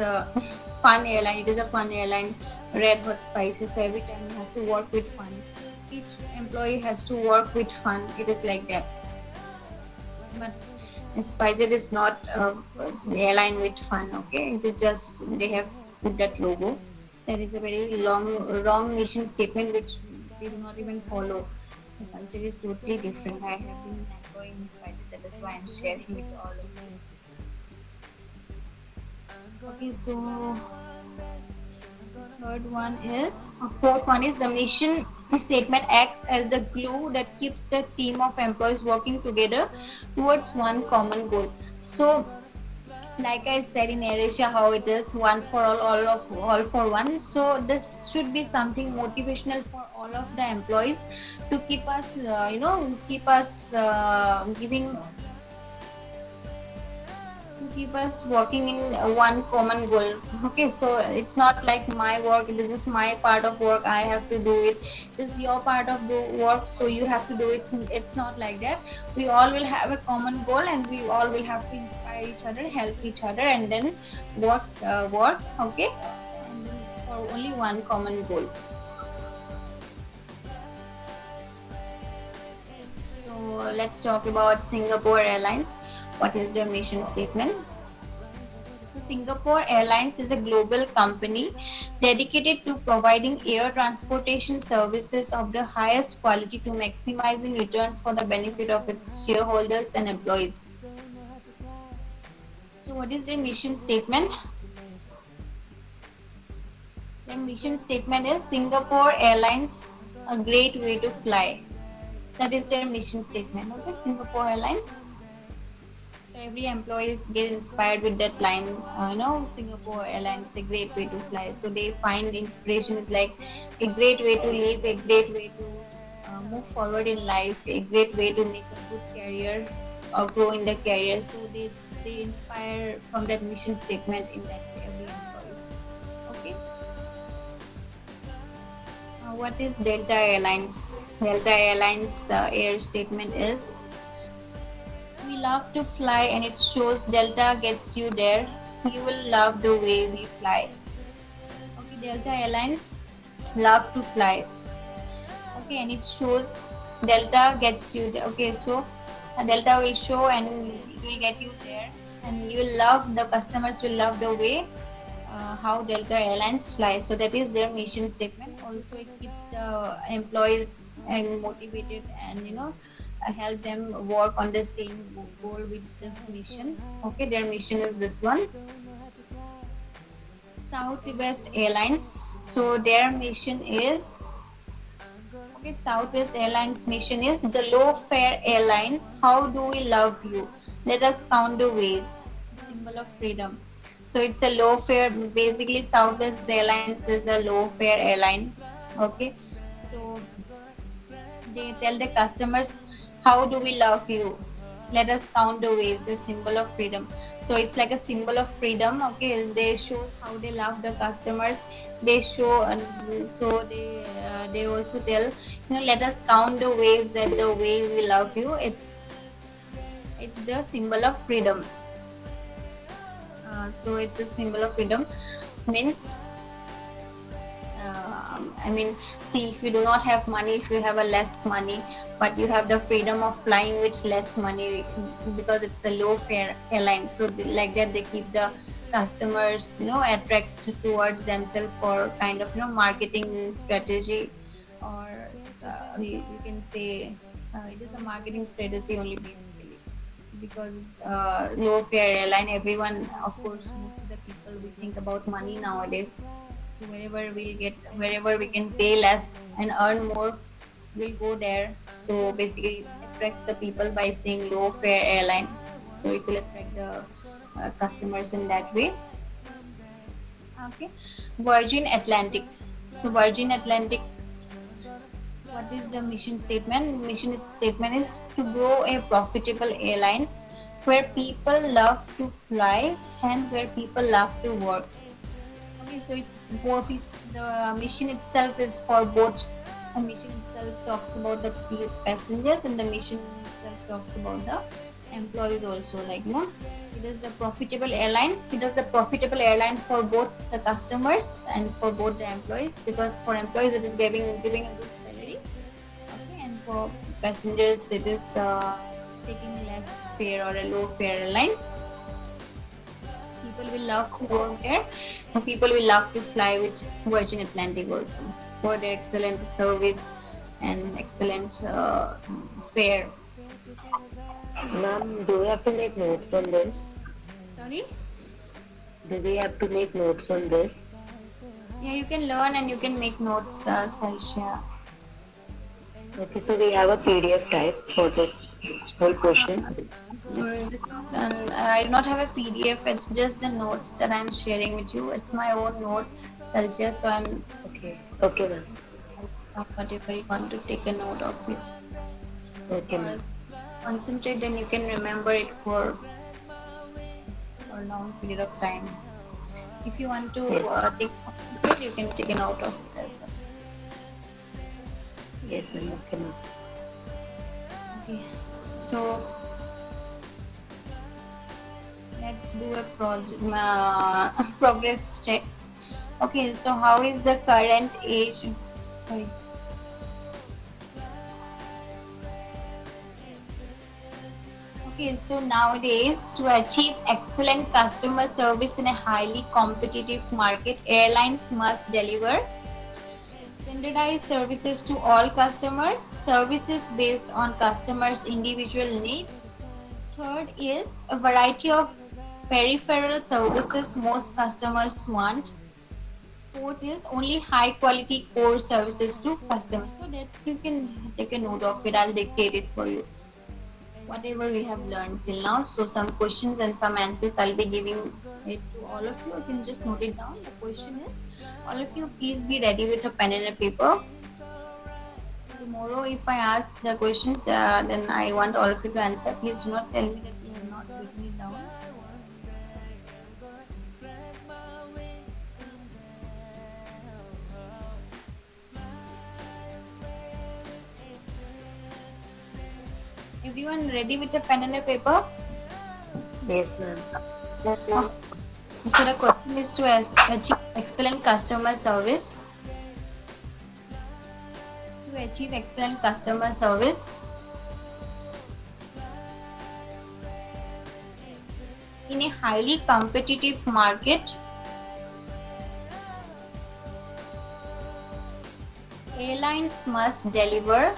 fun airline. It is a fun airline, red hot spicy. So every time you have to work with fun. Each employee has to work with fun. It is like that. But SpiceJet is not an airline with fun. Okay, it is just they have put that logo. There is a very wrong mission statement which they do not even follow. The culture is totally different. I have been an employee in Spices, that is why I'm sharing with all of you. Okay, so fourth one is the mission statement acts as the glue that keeps the team of employees working together towards one common goal. So like I said in AirAsia, how it is one for all for one. So this should be something motivational for all of the employees to keep us, keep us working in one common goal. Okay, so it's not like my work, this is my part of work, I have to do it, this is your part of the work, so you have to do it. It's not like that. We all will have a common goal and we all will have to inspire each other, help each other, and then work, okay, and for only one common goal. So let's talk about Singapore Airlines. What is their mission statement? So Singapore Airlines is a global company dedicated to providing air transportation services of the highest quality to maximizing returns for the benefit of its shareholders and employees. So what is their mission statement? Their mission statement is Singapore Airlines, a great way to fly. That is their mission statement. Okay, Singapore Airlines. So every employees get inspired with that line. Singapore Airlines, a great way to fly. So they find inspiration is like a great way to live, a great way to move forward in life, a great way to make a good career or grow in the career. So they inspire from that mission statement in that every employees. Okay. What is Delta Airlines? Delta Airlines air statement is, we love to fly and it shows Delta gets you there. You will love the way we fly. Okay, Delta Airlines love to fly. Okay, and it shows Delta gets you there. Okay, so Delta will show and it will get you there, and you will love, the customers will love the way how Delta Airlines fly. So that is their mission statement. Also, it keeps the employees motivated and help them work on the same goal with this mission. Okay, their mission is this one. Southwest Airlines. So their mission is, okay, Southwest Airlines mission is the low fare airline. How do we love you? Let us count the ways. Symbol of freedom. So it's a low fare. Basically, Southwest Airlines is a low fare airline. Okay, so they tell the customers, how do we love you? Let us count the ways. A symbol of freedom. So it's like a symbol of freedom. Okay, they shows how they love the customers. They show, so they also tell, let us count the ways, that the way we love you. It's the symbol of freedom. So it's a symbol of freedom. Means, see, if you do not have money, if you have a less money, but you have the freedom of flying with less money because it's a low fare airline. So like that, they keep the customers, attract towards themselves for kind of, marketing strategy, or you can say it is a marketing strategy only, basically. Because low fare airline, everyone, of course, most of the people, we think about money nowadays. So wherever we can pay less and earn more, we'll go there. So basically, it attracts the people by saying low fare airline. So it will attract the customers in that way. Okay, Virgin Atlantic. So Virgin Atlantic, what is the mission statement? Mission statement is to grow a profitable airline where people love to fly and where people love to work. Okay, so it's both. The mission itself is for both. The mission itself talks about the passengers, and the mission itself talks about the employees also. It is a profitable airline. It is a profitable airline for both the customers and for both the employees, because for employees it is giving a good salary. Okay, and for passengers it is taking less fare or a low fare airline. People will love to work there, and people will love to fly with Virgin Atlantic also for their excellent service and excellent fare. Ma'am, do we have to make notes on this? Sorry? Do we have to make notes on this? Yeah, you can learn and you can make notes, Salsha. Okay, so we have a PDF type for this whole question. I do not have a PDF. It's just the notes that I'm sharing with you. It's my own notes, Salsha. So I'm Okay, ma'am. whatever you want to take a note of it. Okay, ma'am. Concentrate, then you can remember it for a long period of time. If you want to take it, you can take a note of it as well. Yes, ma'am. Okay, ma'am. Okay, so let's do a progress check. Okay, so how is the current age? Sorry. Okay, so nowadays, to achieve excellent customer service in a highly competitive market, airlines must deliver standardized services to all customers, services based on customers' individual needs. Third is a variety of peripheral services most customers want. Fourth is only high quality core services to customers. So that you can take a note of it. I'll dictate it for you. Whatever we have learned till now. So some questions and some answers I'll be giving it to all of you. You can just note it down. The question is, all of you please be ready with a pen and a paper. Tomorrow if I ask the questions, then I want all of you to answer. Please do not tell me that you have not written it down. Everyone ready with a pen and a paper? Yes, ma'am. So the question is to achieve excellent customer service. To achieve excellent customer service in a highly competitive market, airlines must deliver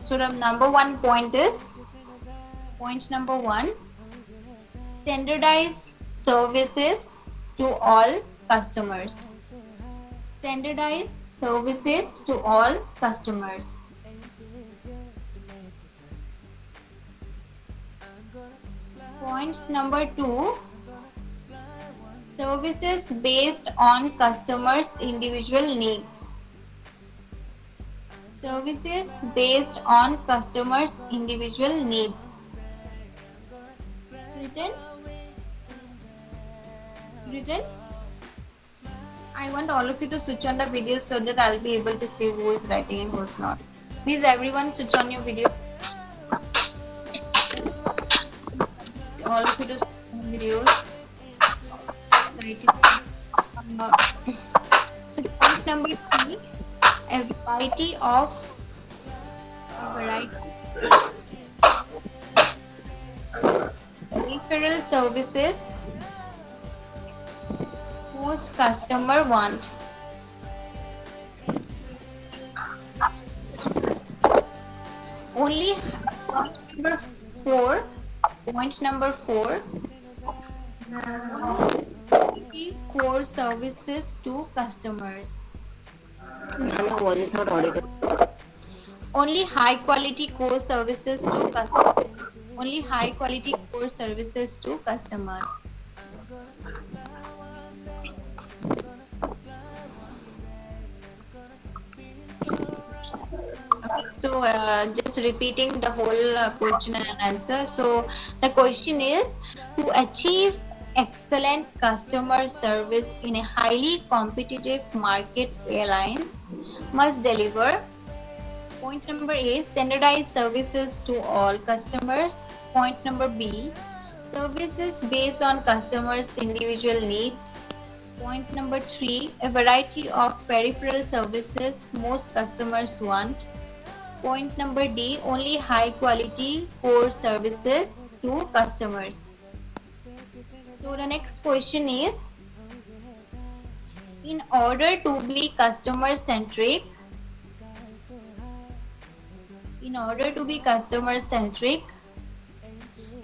So the number one point is, point number one, standardized services to all customers. Standardized services to all customers. Point number two, services based on customers' individual needs. Services based on customers' individual needs. Written? Written? I want all of you to switch on the video so that I'll be able to see who is writing and who is not. Please everyone switch on your video. All of you to switch on videos. So point number three. A variety of peripheral services most customer want. Only point number four, core services to customers. What is not audible? Only high quality core services to customers. Only high quality core services to customers. Okay, so just repeating the whole question and answer. So the question is, to achieve excellent customer service in a highly competitive market, airlines must deliver. Point number A, standardized services to all customers. Point number B, services based on customers' individual needs. Point number 3, a variety of peripheral services most customers want. Point number D, only high quality core services to customers. So the next question is, in order to be customer centric,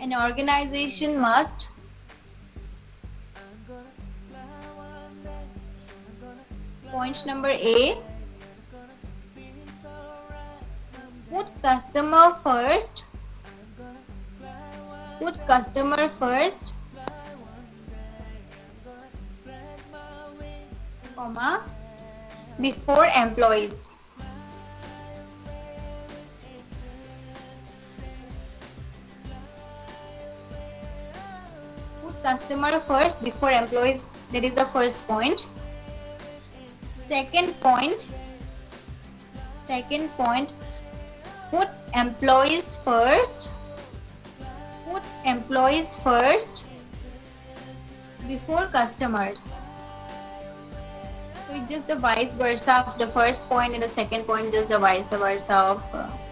an organization must point number A, put customer first, comma, before employees. Put customer first before employees. That is the first point. Second point, put employees first before customers. So it's just the vice versa of the first point, and the second point just the vice versa of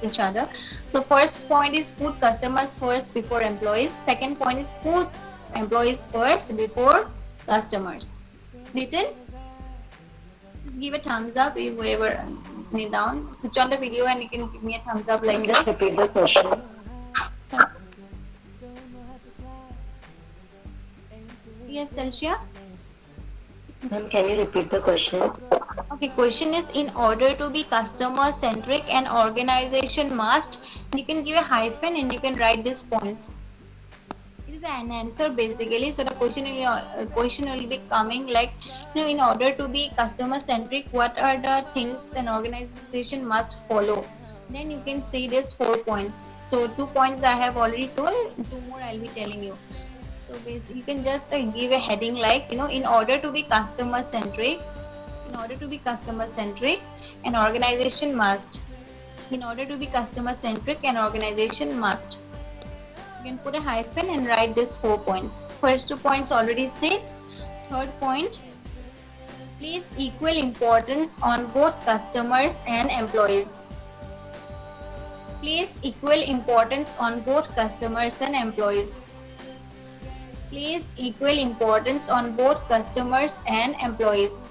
each other. So first point is put customers first before employees. Second point is put employees first before customers. Written? Just give a thumbs up if whoever it down. Switch on the video and you can give me a thumbs up like Just this. repeat the question. Sorry. Yes, Celsia? Ma'am, can you repeat the question? Okay, question is, in order to be customer centric, an organization must, you can give a hyphen and you can write these points. It is an answer basically. So the question will be coming like, in order to be customer centric, what are the things an organization must follow? Then you can say there's 4 points. So 2 points I have already told, 2 more I'll be telling you. So basically you can just give a heading like, in order to be customer centric, an organization must. You can put a hyphen and write these 4 points. First 2 points already said. Third point, place equal importance on both customers and employees. Place equal importance on both customers and employees. Place equal importance on both customers and employees.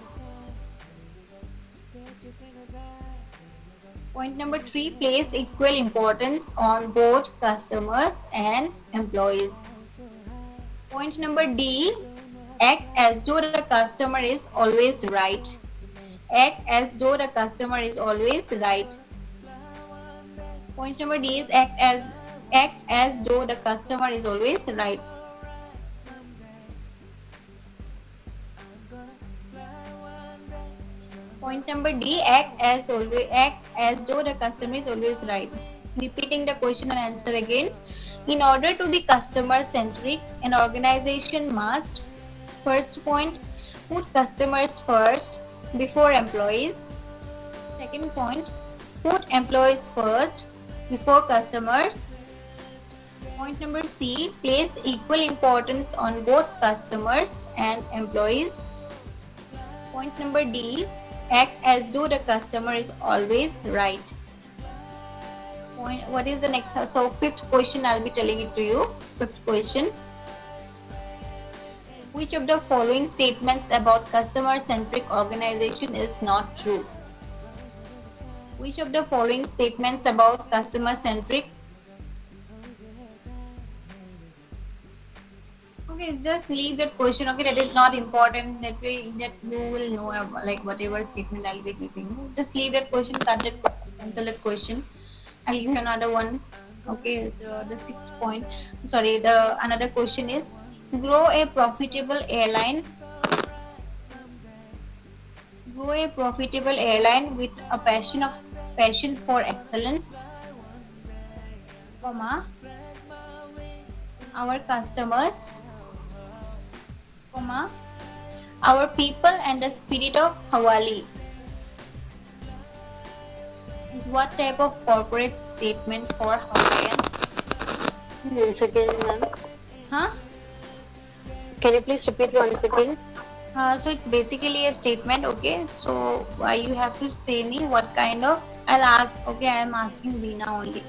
Point number 3, place equal importance on both customers and employees. Point number D, act as though the customer is always right. Act as though the customer is always right. Point number D is act as though the customer is always right. Point number D, act as though the customer is always right. Repeating the question and answer again. In order to be customer centric, an organization must, first point, put customers first before employees. Second point, put employees first before customers. Point number C, place equal importance on both customers and employees. Point number D, act as though the customer is always right. What is the next? So fifth question, I'll be telling it to you. Fifth question. Which of the following statements about customer-centric organization is not true? Which of the following statements about customer-centric? Okay, just leave that question. Okay, that is not important. That you will know about, like whatever statement I'll be giving you. Just leave that question. Cut that. Cancel that question. I'll give you another one. Okay, the sixth point. Sorry, the another question is, grow a profitable airline. Grow a profitable airline with a passion for excellence, comma, our customers, comma, our people and the spirit of Hawali. Is what type of corporate statement for Hawaiian? Once again, ma'am. Huh? Can you please repeat once again? So it's basically a statement, okay? So you have to say me what kind of. I'll ask. Okay, I am asking Veena only.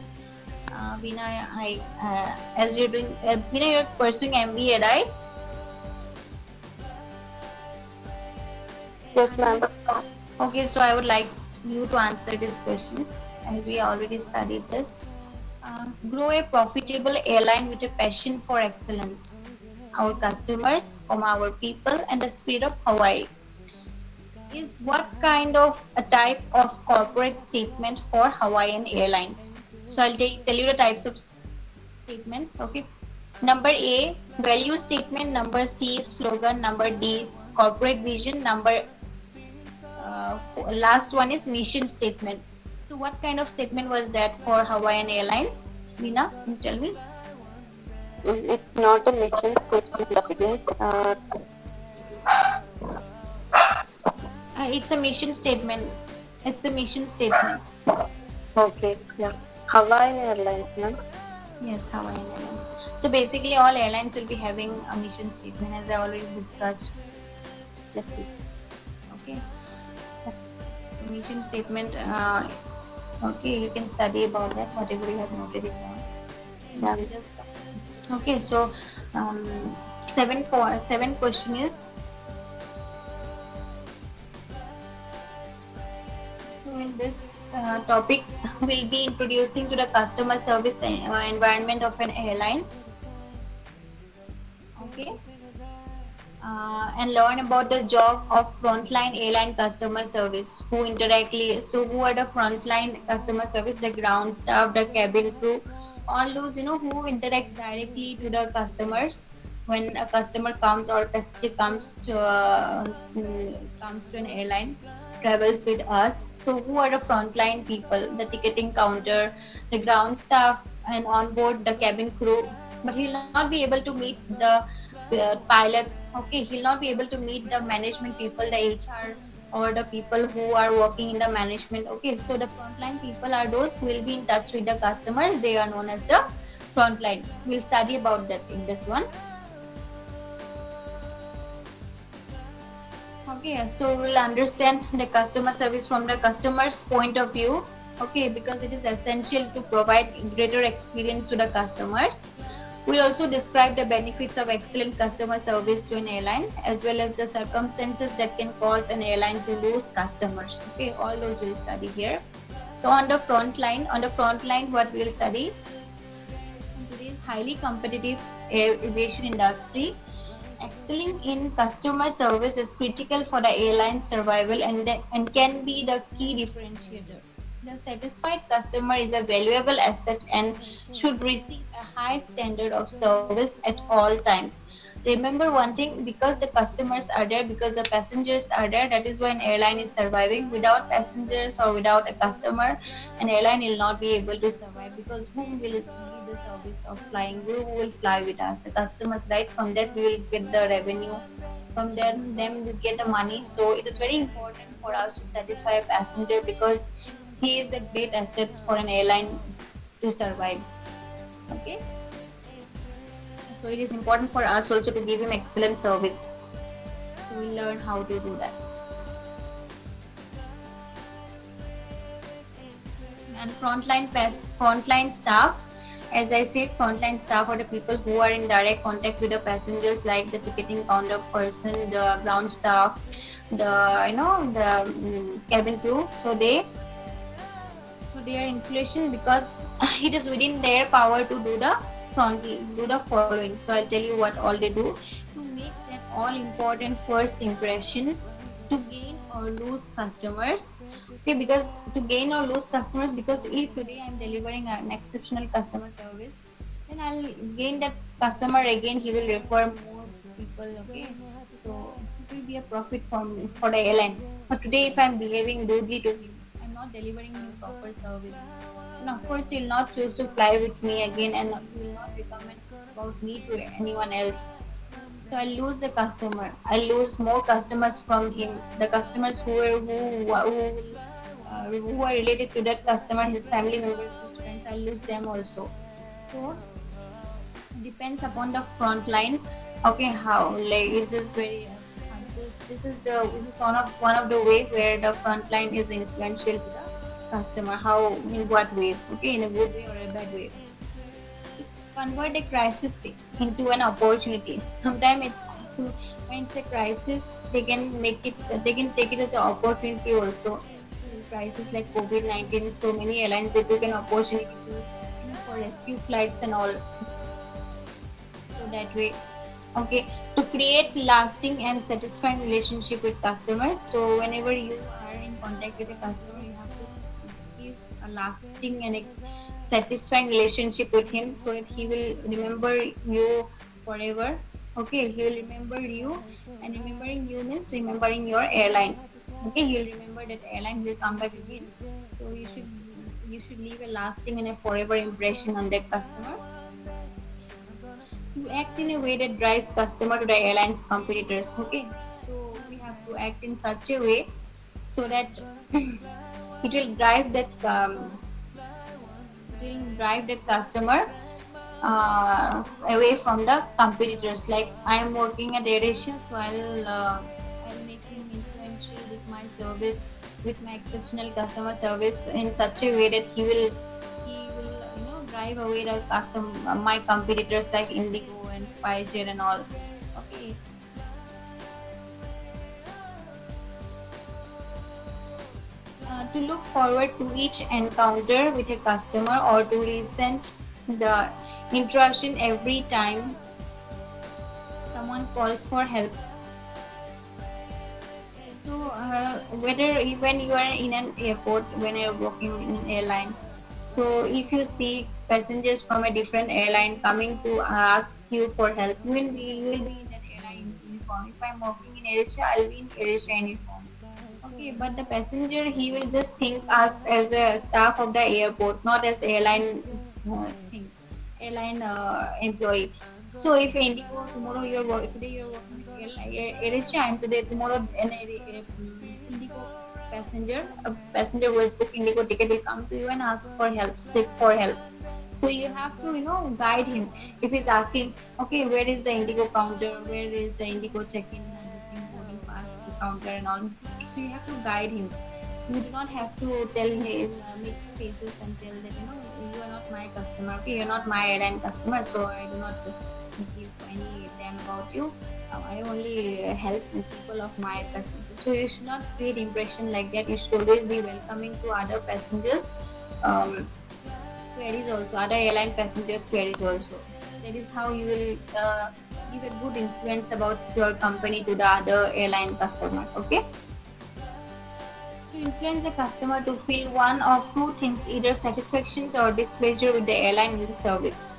Veena, as you're doing, Veena, you're pursuing MBA, right? Yes, ma'am. Okay, so I would like you to answer this question, as we already studied this. Grow a profitable airline with a passion for excellence. Our customers, our people, and the spirit of Hawaii is what kind of a type of corporate statement for Hawaiian Airlines. So I'll tell you the types of statements. Okay. Number A, value statement. Number C, slogan. Number D, corporate vision. Last one is mission statement. So what kind of statement was that for Hawaiian Airlines? Veena, can you tell me? It's not a mission statement, I guess. It's a mission statement. It's a mission statement. Okay, yeah. Hawaiian Airlines, ma'am. Yes, Hawaiian Airlines. So basically, all airlines will be having a mission statement, as I already discussed. Let's see. Okay. So mission statement. Okay, you can study about that. Whatever you have noted it down. Now we just. Okay, so seven question is. So in this topic, we'll be introducing to the customer service environment of an airline. Okay. And learn about the job of frontline airline customer service. Who are the frontline customer service? The ground staff, the cabin crew, all those who interacts directly to the customers when a customer comes or passenger comes to an airline, travels with us. So who are the frontline people? The ticketing counter, the ground staff, and on board the cabin crew. But he'll not be able to meet the pilots. Okay, he'll not be able to meet the management people, the HR, or the people who are working in the management. Okay, so the frontline people are those who will be in touch with the customers. They are known as the frontline. We'll study about that in this one. Okay, so we'll understand the customer service from the customer's point of view. Okay, because it is essential to provide greater experience to the customers. We'll also describe the benefits of excellent customer service to an airline, as well as the circumstances that can cause an airline to lose customers. Okay, all those we'll study here. So on the front line, what we'll study? In today's highly competitive aviation industry, excelling in customer service is critical for the airline's survival and can be the key differentiator. The satisfied customer is a valuable asset and should receive a high standard of service at all times. Remember one thing, because the customers are there, because the passengers are there, that is why an airline is surviving. Without passengers or without a customer, an airline will not be able to survive, because whom will give the service of flying? Who will fly with us? The customers, right? From that we will get the revenue. From them we get the money. So it is very important for us to satisfy a passenger, because he is a great asset for an airline to survive. Okay. So it is important for us also to give him excellent service. So we'll learn how to do that. And frontline staff, as I said, frontline staff are the people who are in direct contact with the passengers, like the ticketing counter person, the ground staff, the cabin crew. So they are inflation, because it is within their power to do the following. So I'll tell you what all they do to make that all important first impression, to gain or lose customers. Okay, because to gain or lose customers, because if today I'm delivering an exceptional customer service, then I'll gain that customer again. He will refer more people. Okay, so it will be a profit for the airline. But today, if I'm behaving rudely to him, I'm not delivering him proper service, and of course he will not choose to fly with me again, and he will not recommend about me to anyone else. So I lose the customer. I lose more customers from him. The customers who are related to that customer, his family members, his friends, I lose them also. So it depends upon the front line. Okay, how? Like it is very This is one of the way where the front line is influential to the customer. How, in what ways? Okay, in a good way or a bad way. Convert a crisis into an opportunity. Sometimes it's when it's a crisis, they can take it as an opportunity also. In crisis like COVID-19, so many airlines they took an opportunity to, for rescue flights and all. So that way, okay, to create lasting and satisfying relationship with customers. So whenever you are in contact with a customer, you have to give a lasting and a satisfying relationship with him, so that he will remember you forever. Okay, he will remember you, and remembering you means remembering your airline. Okay, he'll remember that airline will come back again. So you should leave a lasting and a forever impression on that customer. To act in a way that drives customer to the airline's competitors. Okay, so we have to act in such a way so that it will drive that customer away from the competitors. Like I am working at AirAsia, so I'll make him influential with my service, with my exceptional customer service in such a way that he will drive away the my competitors like Indigo and SpiceJet and all. Okay. To look forward to each encounter with a customer, or to resent the interaction every time someone calls for help. So whether when you are in an airport, when you're working in an airline, so if you see passengers from a different airline coming to ask you for help, you will be in that airline uniform. If I'm working in AirAsia, I'll be in AirAsia uniform. Okay, but the passenger, he will just think us as a staff of the airport, not as airline employee. So if Indigo tomorrow today you're working with AirAsia, and tomorrow Indigo a passenger who has booked Indigo ticket will come to you and ask for help, seek for help. So you have to guide him. If he's asking, okay, where is the Indigo counter, where is the Indigo check-in and this thing, boarding pass counter and all. So you have to guide him. You do not have to tell him, make faces and tell that you are not my customer. Okay, you're not my airline customer, so I do not give any damn about you. I only help people of my passengers. So you should not create impression like that. You should always be welcoming to other passengers queries also, other airline passengers queries also. That is how you will give a good influence about your company to the other airline customer. Okay. To influence the customer to feel one of two things, either satisfaction or displeasure with the airline and the service.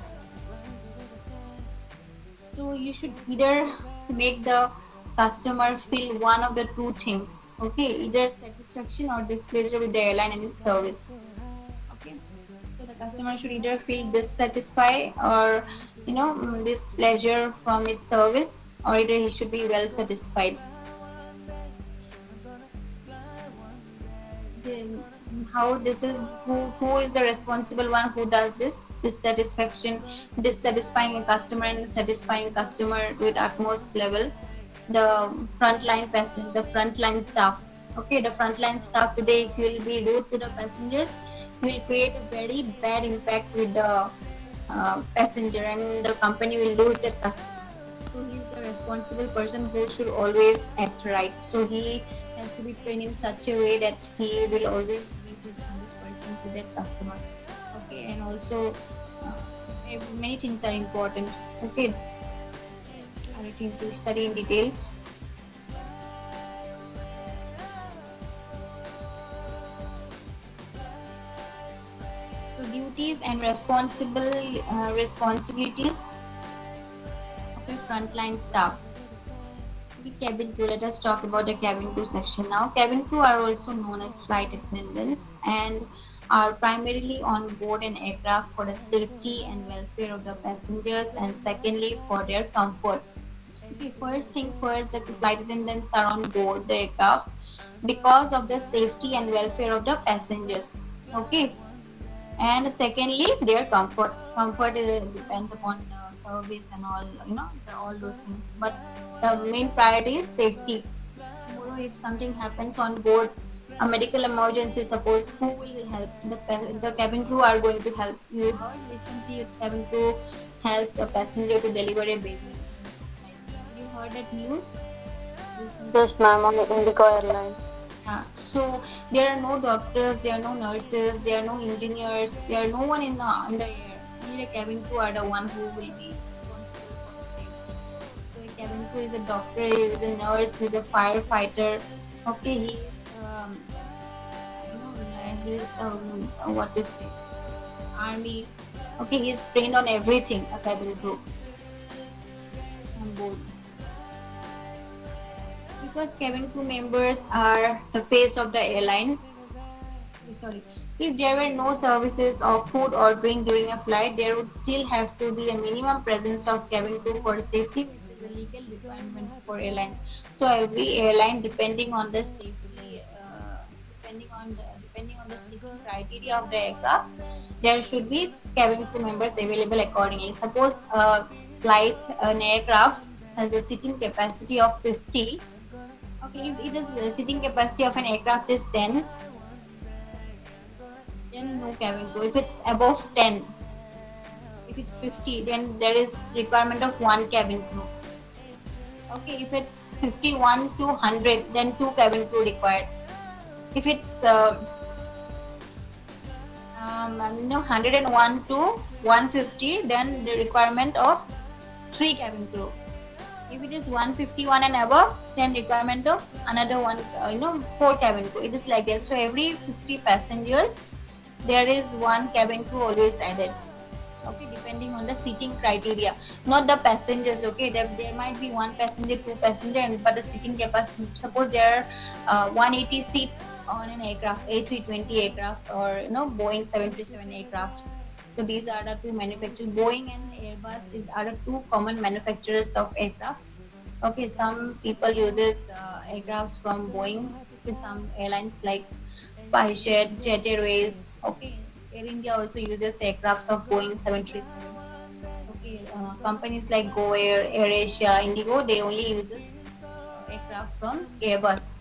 So you should either make the customer feel one of the two things. Okay, either satisfaction or displeasure with the airline and its service. Okay, so the customer should either feel dissatisfied or displeasure from its service, or either he should be well satisfied. How this is, who is the responsible one who does this dissatisfying a customer and satisfying customer with utmost level? The frontline staff. Okay, the frontline staff today, if you will be rude to the passengers, you will create a very bad impact with the passenger, and the company will lose that customer. So he is the responsible person who should always act right. So he has to be trained in such a way that he will always give his 100% to that customer. Okay, and also many things are important. Okay, other things we'll study in details. So duties and responsibilities of a frontline staff. The cabin crew. Let us talk about the cabin crew section now. Cabin crew are also known as flight attendants and are primarily on board an aircraft for the safety and welfare of the passengers, and secondly for their comfort. Okay, first thing first, the flight attendants are on board the aircraft because of the safety and welfare of the passengers. Okay, and secondly their comfort. Comfort depends upon service and all, all those things, but the main priority is safety. if something happens on board, a medical emergency, suppose, who will help? The cabin crew are going to help. You heard recently cabin crew helped a passenger to deliver a baby. You heard that news recently? Yes, ma'am, on the Indigo airline. Yeah. So there are no doctors, there are no nurses, there are no engineers, there are no one in the air. Only the cabin crew are the one who will be responsible for the safety. So a cabin crew is a doctor, he is a nurse, he is a firefighter. Okay, he is he is what to say, army. Okay, he is trained on everything. A cabin crew on board. Because cabin crew members are the face of the airline. Sorry, if there were no services of food or drink during a flight, there would still have to be a minimum presence of cabin crew for safety, which is a legal requirement for airlines. So every airline, depending on the safety, depending on the safety criteria of the aircraft, there should be cabin crew members available accordingly. Suppose an aircraft has a seating capacity of 50. Okay, if it is seating capacity of an aircraft is 10, then no cabin crew. If it's above 10, if it's 50, then there is requirement of one cabin crew. Okay, if it's 51 to 100, then two cabin crew required. If it's 101 to 150, then the requirement of three cabin crew. If it is 151 and above, then requirement of another one, four cabin crew. It is like that. So every 50 passengers, there is one cabin crew always added. Okay, depending on the seating criteria, not the passengers. Okay, there might be one passenger, two passenger, but the seating capacity. Suppose there are 180 seats on an aircraft, A320 aircraft, or Boeing 737 aircraft. So these are the two manufacturers. Boeing and Airbus are the two common manufacturers of aircraft. Okay, some people uses aircrafts from Boeing. Okay, some airlines like SpiceJet, Jet Airways. Okay, Air India also uses aircrafts of Boeing 737. Okay, companies like Go Air, AirAsia, Indigo, they only uses aircraft from Airbus.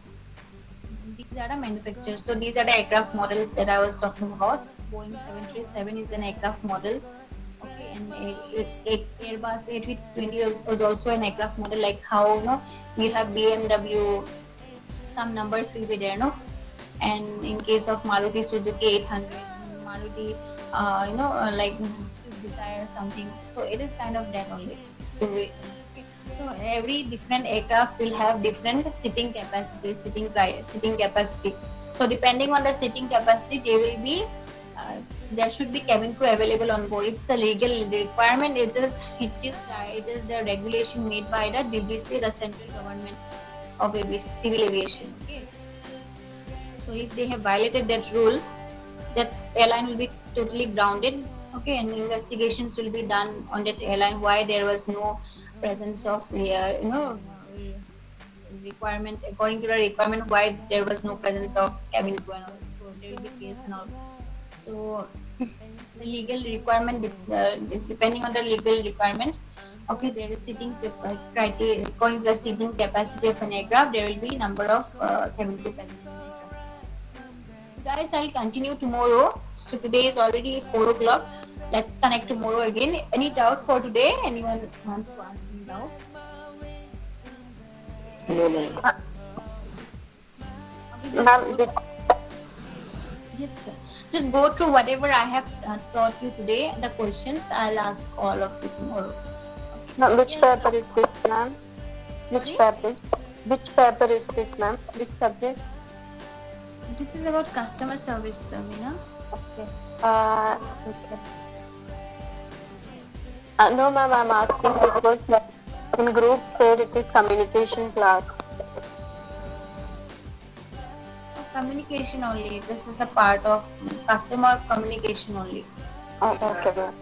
These are the manufacturers. So these are the aircraft models that I was talking about. Boeing 737 is an aircraft model. Okay, and Airbus A320 was also an aircraft model. Like how we have BMW, some numbers will be there, no? And in case of Maruti Suzuki 800, Maruti, like Swift Desire or something. So it is kind of that only. So every different aircraft will have different seating capacity, seating capacity. So depending on the seating capacity, there should be cabin crew available on board. It's a legal requirement. It is the regulation made by the DGC, the central government of civil aviation. Okay. So if they have violated that rule, that airline will be totally grounded. Okay, and investigations will be done on that airline why there was no presence of requirement, according to the requirement, why there was no presence of cabin crew and all. So there will be case and all. So the legal requirement, depending on the legal requirement, okay, there is seating criteria. According to the seating capacity of an aircraft, there will be number of cabin crew present in the aircraft. Guys, I'll continue tomorrow. So today is already 4 o'clock. Let's connect tomorrow again. Any doubt for today? Anyone wants to ask any doubts? No, ma'am. Yes, sir. Just go through whatever I have taught you today. The questions I'll ask all of you tomorrow. Ma'am, which paper is this, ma'am? Which paper is this, ma'am? Which subject? This is about customer service, Meena. Okay. Okay. No, ma'am, I'm asking because in group said it is communication class. Communication only. This is a part of customer communication only. Oh, okay, ma'am.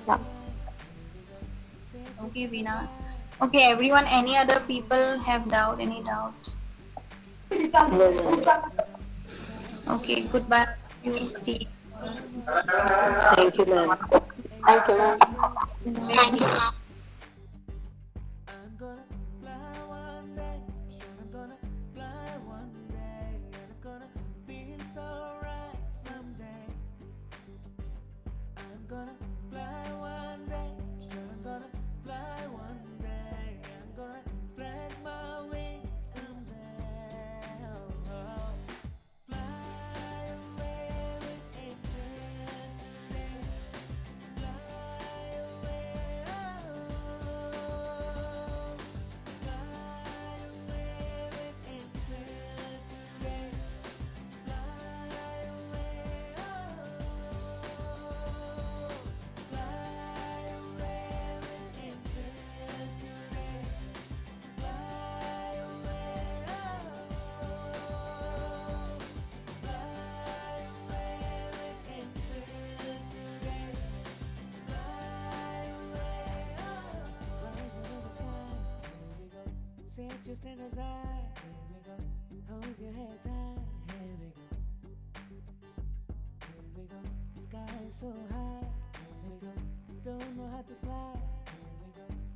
Yeah. Okay, Veena. Okay, everyone. Any other people have doubt? Any doubt? No, ma'am. Okay. Goodbye. You see. Thank you, ma'am. Thank you, ma'am. Thank you, ma'am. I'm gonna fly one day. Set your standards high. Here we go. Hold your heads high. Here we go. Here we go. The sky is so high. Here we go. Don't know how to fly.